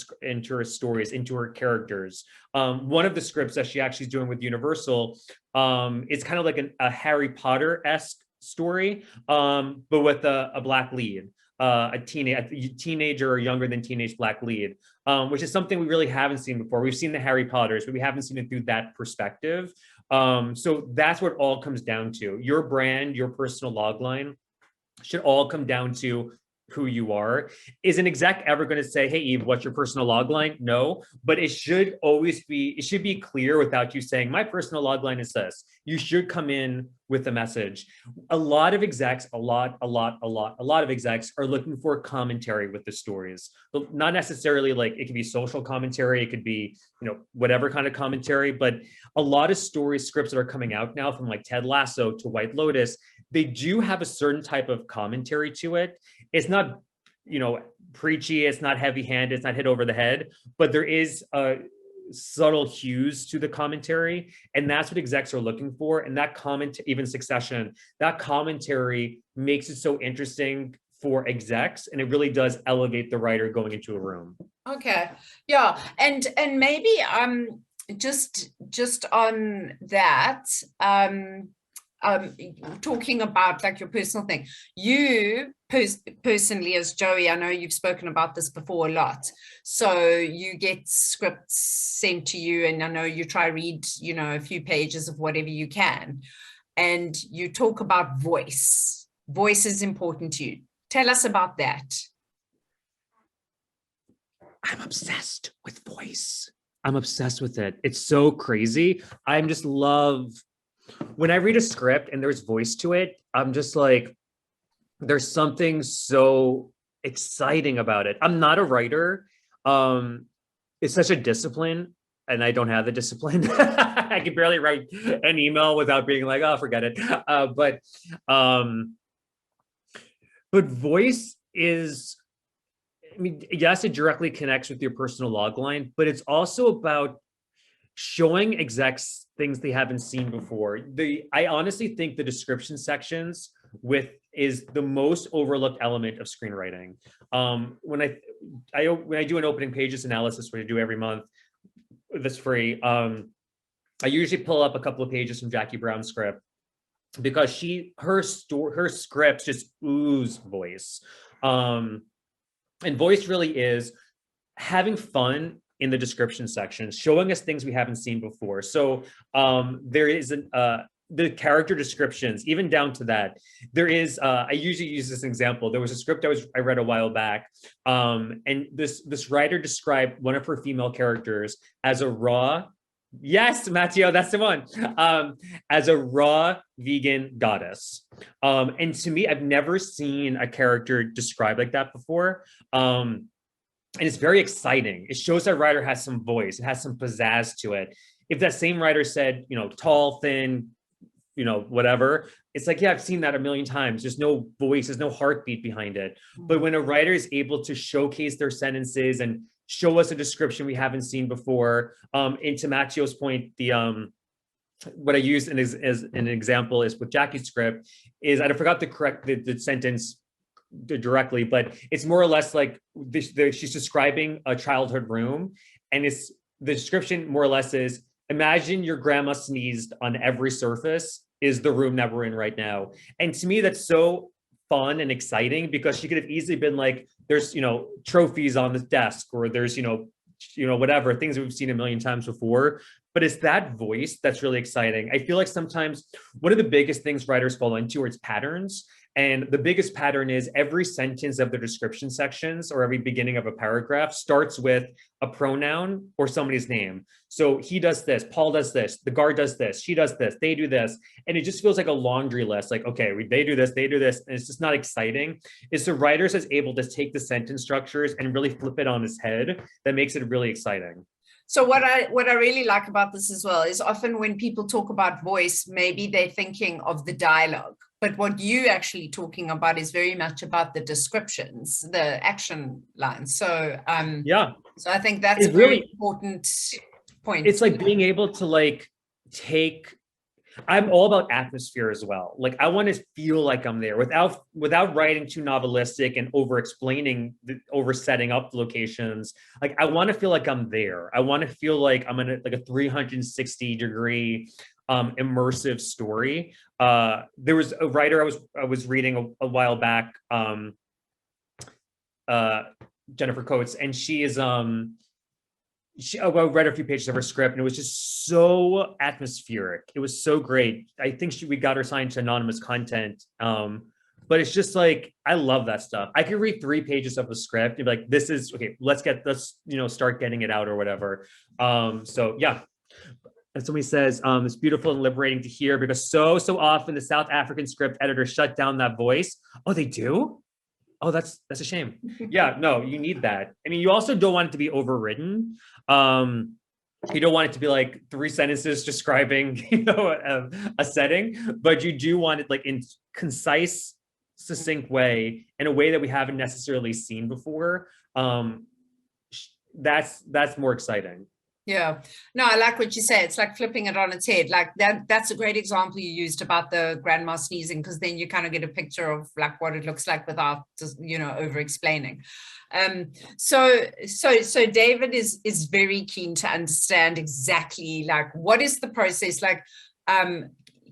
stories, into her characters. One of the scripts that she actually is doing with Universal, it's kind of like a Harry Potter-esque story, but with a Black lead. A teenager or younger than teenage Black lead, which is something we really haven't seen before. We've seen the Harry Potters, but we haven't seen it through that perspective. So that's what all comes down to. Your brand, your personal logline should all come down to who you are. Is an exec ever going to say, hey, Eve, what's your personal logline? No, but it should be clear without you saying, my personal logline is this. You should come in with a message. A lot of execs, a lot of execs are looking for commentary with the stories, but not necessarily like, it could be social commentary. It could be, you know, whatever kind of commentary, but a lot of scripts that are coming out now from like Ted Lasso to White Lotus, they do have a certain type of commentary to it. It's not, you know, preachy, it's not heavy-handed, it's not hit over the head, but there is subtle hues to the commentary, and that's what execs are looking for. And that comment, even Succession, that commentary makes it so interesting for execs, and it really does elevate the writer going into a room. Okay, yeah, and maybe just on that, talking about like your personal thing, you personally as Joey, I know you've spoken about this before a lot, so you get scripts sent to you, and I know you try read, you know, a few pages of whatever you can, and you talk about voice is important to you. Tell us about that. I'm obsessed with voice. I'm obsessed with it. It's so crazy. I'm just love when I read a script and there's voice to it. I'm just like, there's something so exciting about it. I'm not a writer. It's such a discipline, and I don't have the discipline. I can barely write an email without being like, oh, forget it. But voice is, I mean, yes, it directly connects with your personal log line, but it's also about showing execs things they haven't seen before. I honestly think the description sections is the most overlooked element of screenwriting. When I do an opening pages analysis, which I do every month, that's free, I usually pull up a couple of pages from Jackie Brown's script, because her scripts just ooze voice. And voice really is having fun in the description section, showing us things we haven't seen before. So there is the character descriptions, even down to that. There is, I usually use this example. There was a script I read a while back, and this writer described one of her female characters as a raw, yes, Matteo, that's the one, as a raw vegan goddess. And to me, I've never seen a character described like that before. And it's very exciting. It shows that writer has some voice. It has some pizzazz to it. If that same writer said, you know, tall, thin, you know, whatever, it's like, yeah, I've seen that a million times. There's no voice, there's no heartbeat behind it. But when a writer is able to showcase their sentences and show us a description we haven't seen before, and to Mattio's point, what I used as an example is with Jackie's script is, I forgot to correct the sentence directly, but it's more or less like she's describing a childhood room, and the description more or less is, imagine your grandma sneezed on every surface is the room that we're in right now. And to me, that's so fun and exciting, because she could have easily been like, there's, you know, trophies on the desk, or there's, you know, whatever, things we've seen a million times before. But it's that voice that's really exciting. I feel like sometimes one of the biggest things writers fall into are its patterns. And the biggest pattern is every sentence of the description sections, or every beginning of a paragraph, starts with a pronoun or somebody's name. So he does this, Paul does this, the guard does this, she does this, they do this. And it just feels like a laundry list. Like, okay, they do this, and it's just not exciting. It's the writers is able to take the sentence structures and really flip it on its head that makes it really exciting. So what I really like about this as well is often when people talk about voice, maybe they're thinking of the dialogue, but what you actually talking about is very much about the descriptions, the action lines. So yeah, so I think that's a very important point. It's like being able to like take, I'm all about atmosphere as well. Like I want to feel like I'm there without writing too novelistic and over setting up locations. Like I want to feel like I'm there. I want to feel like I'm in like a 360-degree immersive story. There was a writer I was reading a while back, Jennifer Coates, and she is I read a few pages of her script, and it was just so atmospheric. It was so great. I think we got her signed to anonymous content. But it's just like, I love that stuff. I could read 3 pages of a script and be like, this is okay, let's start getting it out or whatever. So yeah. And somebody says, it's beautiful and liberating to hear, because so often the South African script editors shut down that voice. Oh, they do? Oh, that's a shame. Yeah, no, you need that. I mean, you also don't want it to be overridden. You don't want it to be like 3 sentences describing, a setting, but you do want it like in concise, succinct way, in a way that we haven't necessarily seen before. That's more exciting. Yeah, no, I like what you say. It's like flipping it on its head. Like that's a great example you used about the grandma sneezing, because then you kind of get a picture of like what it looks like without just, you know, over explaining. So David is very keen to understand exactly like what is the process like.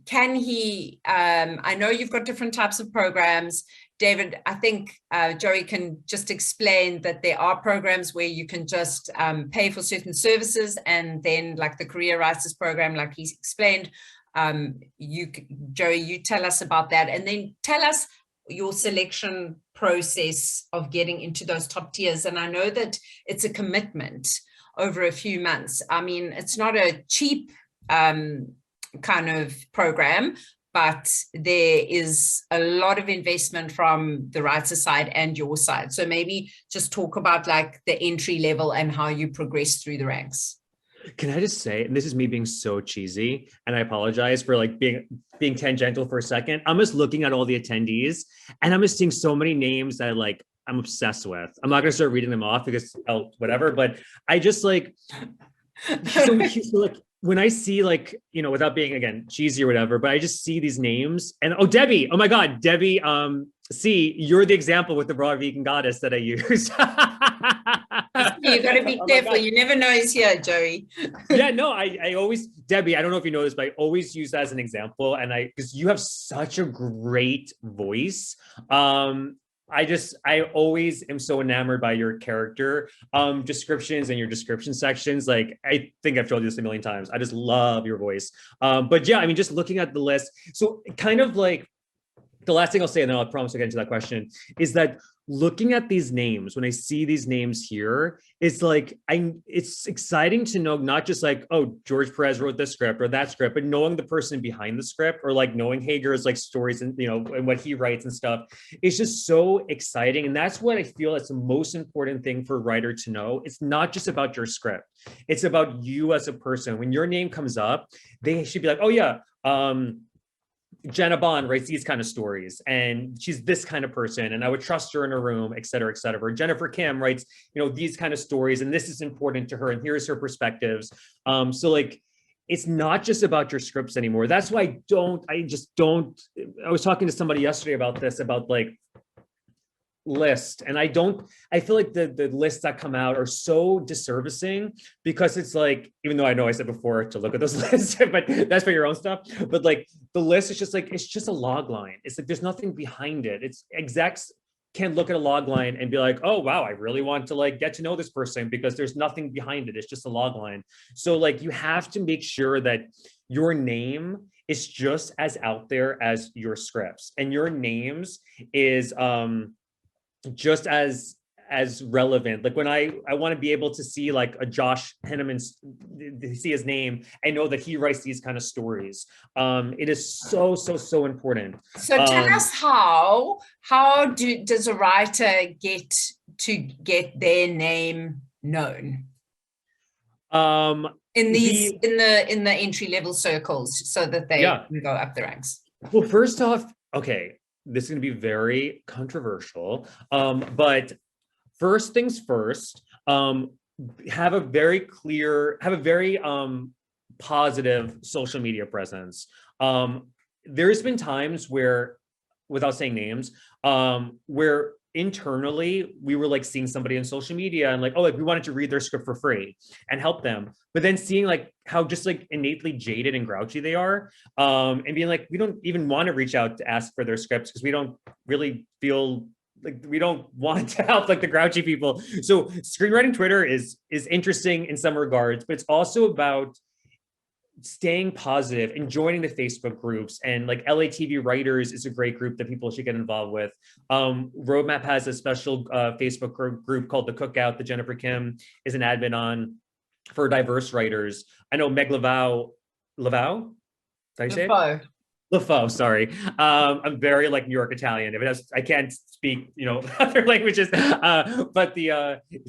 Can he, I know you've got different types of programs. David, I think Joey can just explain that there are programs where you can just pay for certain services, and then like the Career Writers program, like he's explained, Joey, you tell us about that, and then tell us your selection process of getting into those top tiers. And I know that it's a commitment over a few months. I mean, it's not a cheap kind of program, but there is a lot of investment from the writer side and your side. So maybe just talk about like the entry level and how you progress through the ranks. Can I just say, and this is me being so cheesy, and I apologize for like being tangential for a second. I'm just looking at all the attendees, and I'm just seeing so many names that like I'm obsessed with. I'm not gonna start reading them off because whatever, but I just like so like when I see like, you know, without being again cheesy or whatever, but I just see these names and oh Debbie, oh my God, Debbie, see, you're the example with the raw vegan goddess that I used. You got to be careful. You never know he's here, Joey. Yeah, no, I always, Debbie, I don't know if you know this, but I always use that as an example. And because you have such a great voice. I always am so enamored by your character descriptions and your description sections. Like, I think I've told you this a million times. I just love your voice. But yeah, I mean, just looking at the list. So kind of like, the last thing I'll say, and then I'll promise to get into that question, is that looking at these names, when I see these names here, it's like, it's exciting to know, not just like, oh, George Perez wrote this script or that script, but knowing the person behind the script, or like knowing Hager's like stories and, you know, and what he writes and stuff. It's just so exciting. And that's what I feel is the most important thing for a writer to know. It's not just about your script. It's about you as a person. When your name comes up, they should be like, oh yeah, Jenna Bond writes these kind of stories and she's this kind of person and I would trust her in a room, et cetera, et cetera. Or Jennifer Kim writes, you know, these kind of stories and this is important to her and here's her perspectives. So like, it's not just about your scripts anymore. That's why I was talking to somebody yesterday about this, about like list. And I feel like the lists that come out are so disservicing because it's like, even though I know I said before to look at those lists, but that's for your own stuff. But like the list is just like, it's just a log line. It's like, there's nothing behind it. It's execs can't look at a log line and be like, oh, wow, I really want to like get to know this person because there's nothing behind it. It's just a log line. So like, you have to make sure that your name is just as out there as your scripts, and your names is, just as relevant. Like when I want to be able to see like a Josh Henneman, see his name and know that he writes these kind of stories. It is so important. So tell us how does a writer get their name known? In these in the entry level circles, so that they can go up the ranks. Well, first off, okay, this is going to be very controversial, but first things first, have a very positive social media presence. There's been times where, without saying names, where internally we were like seeing somebody on social media and like, oh, like we wanted to read their script for free and help them, but then seeing like how just like innately jaded and grouchy they are, and being like, we don't even want to reach out to ask for their scripts because we don't really feel like we don't want to help like the grouchy people. So screenwriting Twitter is interesting in some regards, but it's also about staying positive and joining the Facebook groups, and like LA TV Writers is a great group that people should get involved with. Roadmap has a special Facebook group called The Cookout that Jennifer Kim is an admin on for diverse writers. I know Meg Lavau, did I say it? LaFaux, sorry. I'm very like New York Italian. I can't speak, you know, other languages, but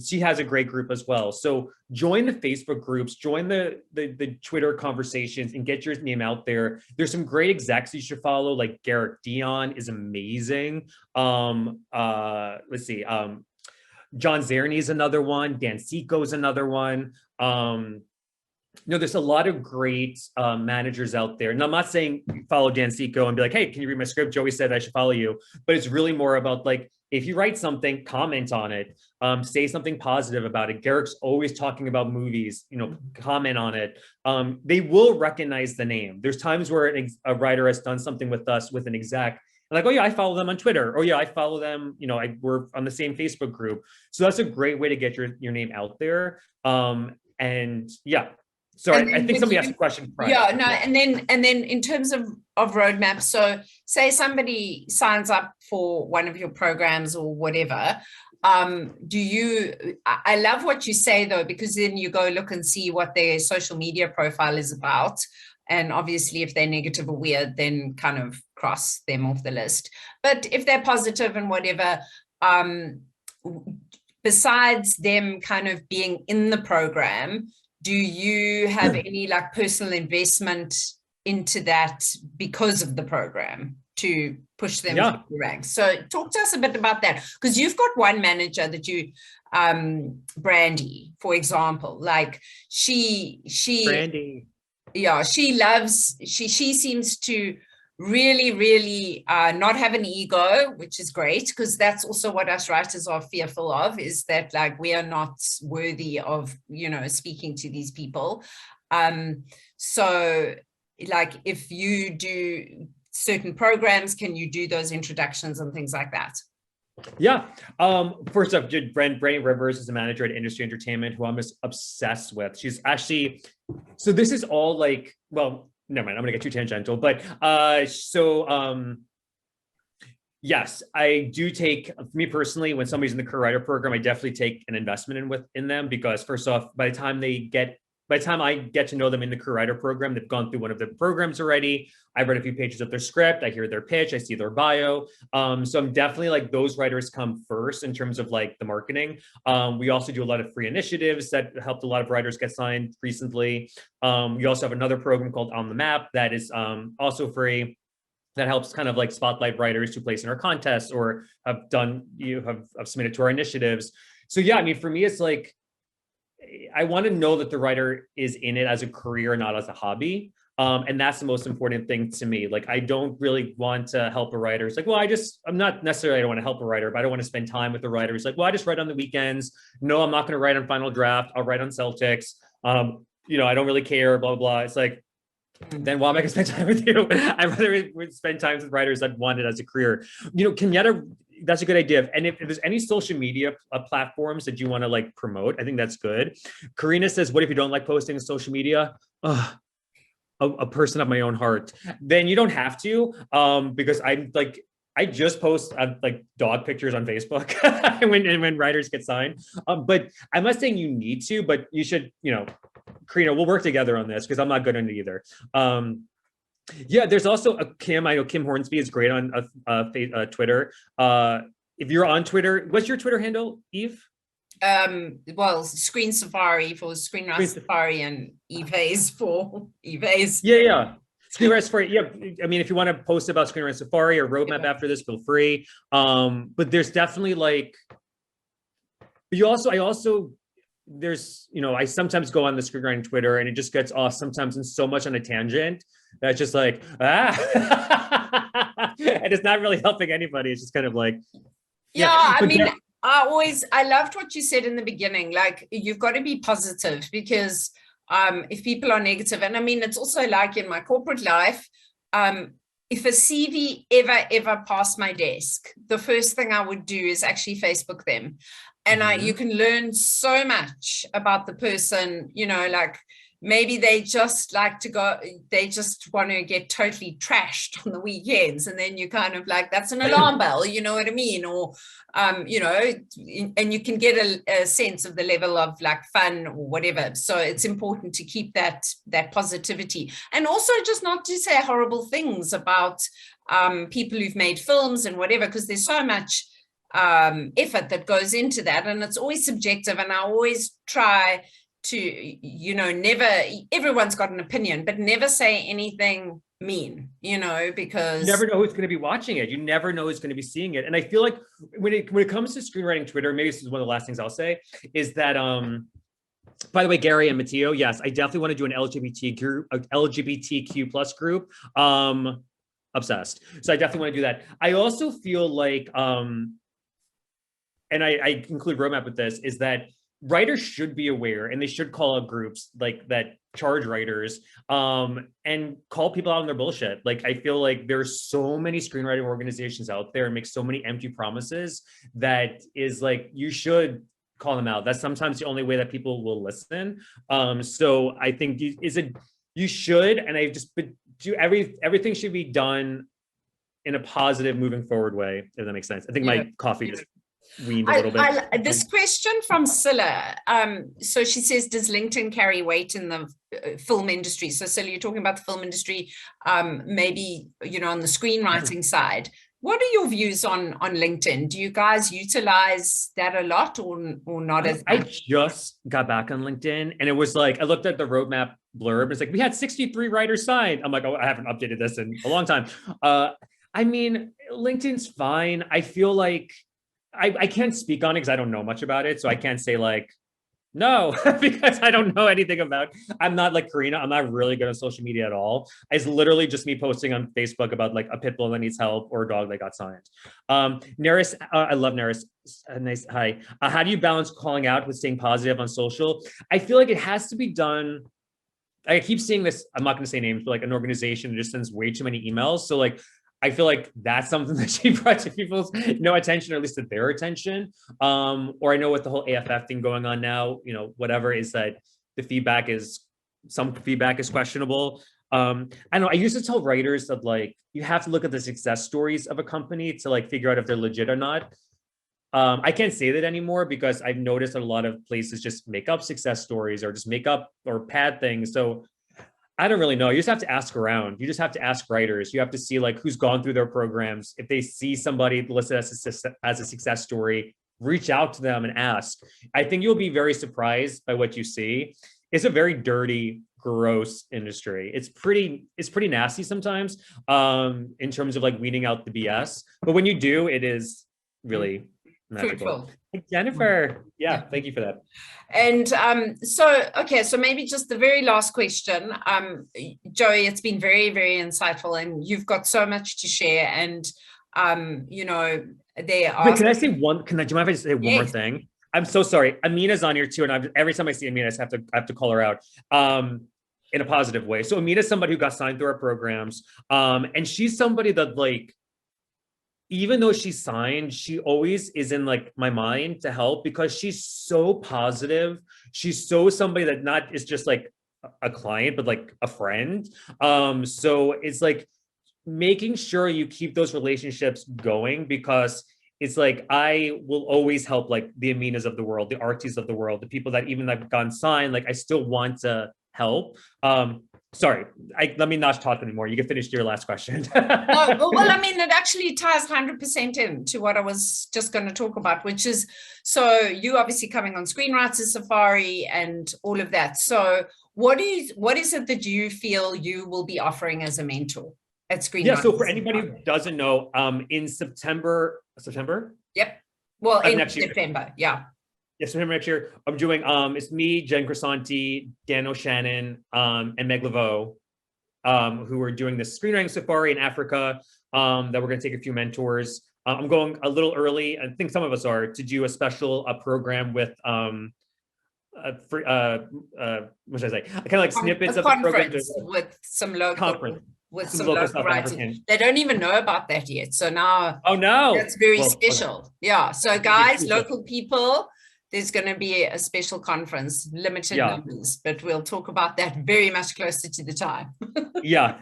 she has a great group as well. So join the Facebook groups, join the Twitter conversations, and get your name out there. There's some great execs you should follow, like Garrick Dion is amazing. Let's see. John Zerny is another one. Dan Seco is another one. No, there's a lot of great managers out there. And I'm not saying follow Dan Seco and be like, hey, can you read my script? Joey said I should follow you. But it's really more about like, if you write something, comment on it, say something positive about it. Garrick's always talking about movies, you know, comment on it. They will recognize the name. There's times where a writer has done something with us with an exec. And like, oh yeah, I follow them on Twitter. Oh yeah, I follow them, you know, we're on the same Facebook group. So that's a great way to get your name out there. And yeah. Sorry, I think somebody asked a question prior. Yeah, no, and then in terms of roadmaps, so say somebody signs up for one of your programs or whatever, I love what you say though, because then you go look and see what their social media profile is about. And obviously if they're negative or weird, then kind of cross them off the list. But if they're positive and whatever, besides them kind of being in the program, do you have any like personal investment into that because of the program to push them through the ranks? So talk to us a bit about that, because you've got one manager that you, Brandy, for example, like Brandy. Yeah, she seems to really not have an ego, which is great, because that's also what us writers are fearful of, is that like we are not worthy of, you know, speaking to these people. So like if you do certain programs, can you do those introductions and things like that? Yeah. First up, Brandy Rivers is a manager at Industry Entertainment who I'm just obsessed with. She's actually, so this is all like, well, never mind, I'm gonna get too tangential, but yes, I do take, for me personally, when somebody's in the career writer program, I definitely take an investment in them, because first off, by the time I get to know them in the career writer program, they've gone through one of the programs already. I've read a few pages of their script. I hear their pitch. I see their bio. So I'm definitely like, those writers come first in terms of like the marketing. We also do a lot of free initiatives that helped a lot of writers get signed recently. We also have another program called On the Map that is also free, that helps kind of like spotlight writers who place in our contests or have submitted to our initiatives. So yeah, I mean, for me, it's like, I want to know that the writer is in it as a career, not as a hobby. And that's the most important thing to me. Like, I don't really want to help a writer. It's like, well, I'm not necessarily, I don't want to help a writer, but I don't want to spend time with the writer. It's like, well, I just write on the weekends. No, I'm not going to write on Final Draft. I'll write on Celtics. You know, I don't really care, blah, blah, blah. It's like, then why am I going to spend time with you? I'd rather spend time with writers that want it as a career. You know, Kenyatta, that's a good idea. And if there's any social media platforms that you want to like promote, I think that's good. Karina says, what if you don't like posting on social media? A person of my own heart. Then you don't have to, because I just post like dog pictures on Facebook when writers get signed. But I'm not saying you need to, but you should, you know, Karina, we'll work together on this because I'm not good at it either. Yeah, there's also a Kim. I know Kim Hornsby is great on Twitter. If you're on Twitter, what's your Twitter handle, Eve? Well, Screen Safari for Screenwriters Safari, and Eva's for Eva's. Yeah. Screenwriters Safari. Yeah, I mean, if you want to post about Screenwriters Safari or roadmap after this, feel free. But there's definitely like, there's, you know, I sometimes go on the screenwriting Twitter and it just gets off sometimes in so much on a tangent that's just like, and it's not really helping anybody. It's just kind of like, I mean, I loved what you said in the beginning, like you've got to be positive, because if people are negative, and I mean, it's also like in my corporate life, if a CV ever passed my desk, the first thing I would do is actually Facebook them. And you can learn so much about the person, you know, like maybe they just like to go, they just want to get totally trashed on the weekends. And then you kind of like, that's an alarm bell, you know what I mean? Or, you know, and you can get a sense of the level of like fun or whatever. So it's important to keep that positivity, and also just not to say horrible things about people who've made films and whatever, because there's so much effort that goes into that, and it's always subjective. And I always try to, you know, everyone's got an opinion, but never say anything mean, you know, because you never know who's going to be watching it. You never know who's going to be seeing it. And I feel like when it comes to screenwriting Twitter, maybe this is one of the last things I'll say, is that By the way, Gary and Matteo, yes, I definitely want to do an LGBT group, LGBTQ plus group. Obsessed. So I definitely want to do that. I also feel like, and I include roadmap with this, is that writers should be aware and they should call out groups like that charge writers and call people out on their bullshit. Like, I feel like there's so many screenwriting organizations out there and make so many empty promises that is like, you should call them out. That's sometimes the only way that people will listen. So I think you should, and I just do everything should be done in a positive moving forward way, if that makes sense. I think my coffee just weaned a little bit. This question from Scylla. So she says, does LinkedIn carry weight in the film industry? So Scylla, you're talking about the film industry, maybe, on the screenwriting side. What are your views on LinkedIn? Do you guys utilize that a lot or not as much? I just got back on LinkedIn and it was like, I looked at the roadmap blurb. It's like, we had 63 writers signed. I'm like, oh, I haven't updated this in a long time. I mean, LinkedIn's fine. I feel like I can't speak on it because I don't know much about it. So I can't say like, no, because I don't know anything about, I'm not like Karina. I'm not really good on social media at all. It's literally just me posting on Facebook about like a pit bull that needs help or a dog that got signed. Neris, I love Neris. Nice. Hi. How do you balance calling out with staying positive on social? I feel like it has to be done. I keep seeing this. I'm not going to say names, but like an organization that just sends way too many emails. So like, I feel like that's something that she brought to people's attention, or at least to their attention. Or I know with the whole AFF thing going on now, whatever, is that some feedback is questionable. I don't know. I used to tell writers that like, you have to look at the success stories of a company to like figure out if they're legit or not. I can't say that anymore because I've noticed that a lot of places just make up success stories or just make up or pad things. So I don't really know. You just have to ask around. You just have to ask writers. You have to see like who's gone through their programs. If they see somebody listed as a success story, reach out to them and ask. I think you'll be very surprised by what you see. It's a very dirty, gross industry. It's pretty nasty sometimes in terms of like weeding out the BS. But when you do, it is really magical. Hey, Jennifer. Yeah, thank you for that. And so maybe just the very last question, Joey, it's been very, very insightful and you've got so much to share. And, there are... Wait, do you mind if I just say one more thing? I'm so sorry. Amina's on here too. And every time I see Amina, I have to call her out in a positive way. So Amina's somebody who got signed through our programs. And she's somebody that like, even though she's signed, she always is in like my mind to help because she's so positive. She's so somebody that not is just like a client, but like a friend. So it's like making sure you keep those relationships going because it's like, I will always help like the Aminas of the world, the Arties of the world, the people that even have gone signed, like I still want to help. Sorry, let me not talk anymore. You can finish your last question. Well, I mean, it actually ties 100% into what I was just going to talk about, which is, so you obviously coming on Screenwriters Safari and all of that. So what is it that you feel you will be offering as a mentor at Screenwriters? Yeah, so for anybody who doesn't know, in September? Yep. Well, in next year. September, yeah. Yes, September next year. I'm doing, it's me, Jen Crisanti, Dan O'Shannon, and Meg Laveau, who are doing this screenwriting safari in Africa, that we're gonna take a few mentors. I'm going a little early, I think some of us are, to do a special program with, what should I say? Kind of like snippets of the program. With some local, with some local writers. They don't even know about that yet. So now, oh no, that's very special. Okay. Yeah. So guys, local people, there's going to be a special conference, limited numbers, but we'll talk about that very much closer to the time. Yeah.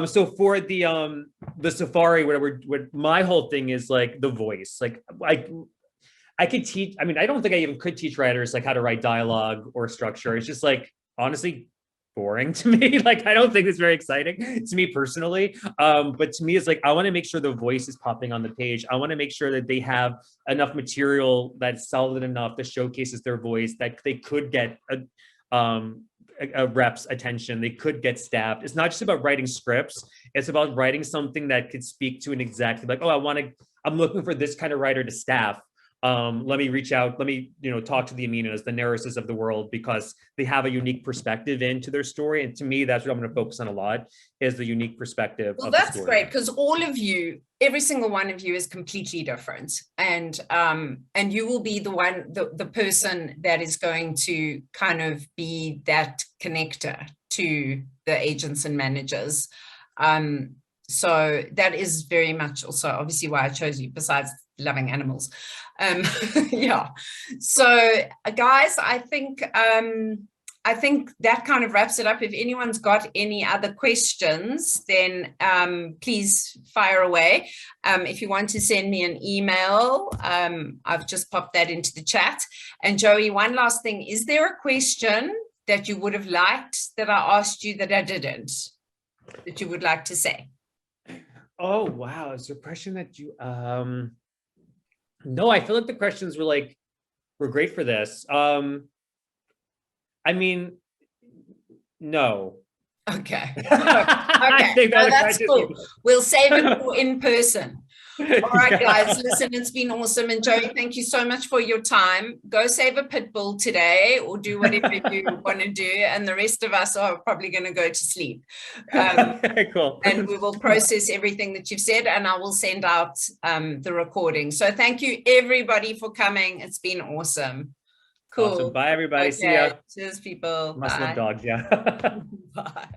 So for the safari, what my whole thing is like the voice. Like I could teach. I mean, I don't think I even could teach writers like how to write dialogue or structure. It's just like honestly boring to me. Like I don't think it's very exciting to me personally. But to me, it's like I want to make sure the voice is popping on the page. I want to make sure that they have enough material that's solid enough that showcases their voice, that they could get a rep's attention. They could get stabbed. It's not just about writing scripts. It's about writing something that could speak to an exec. Like, oh, I'm looking for this kind of writer to staff. let me reach out, let me, talk to the Aminas, the Nerises of the world, because they have a unique perspective into their story. And to me, that's what I'm going to focus on a lot, is the unique perspective of the story. That's great, because all of you, every single one of you is completely different. And you will be the person that is going to kind of be that connector to the agents and managers. So that is very much also obviously why I chose you, besides loving animals. Yeah. So guys, I think that kind of wraps it up. If anyone's got any other questions, then please fire away. If you want to send me an email, I've just popped that into the chat. And Joey, one last thing, is there a question that you would have liked that I asked you that I didn't, that you would like to say? Oh, wow. Is there a question that you, no, I feel like the questions were great for this. I mean, no. Okay. Okay. No, that's cool. We'll save it for in person. All right, guys, listen, it's been awesome. And Joey, thank you so much for your time. Go save a pit bull today, or do whatever you want to do. And the rest of us are probably going to go to sleep. Cool. And we will process everything that you've said, and I will send out the recording. So thank you, everybody, for coming. It's been awesome. Cool. Awesome. Bye, everybody. Okay. See ya. Cheers, people. Must love dogs. Yeah. Bye.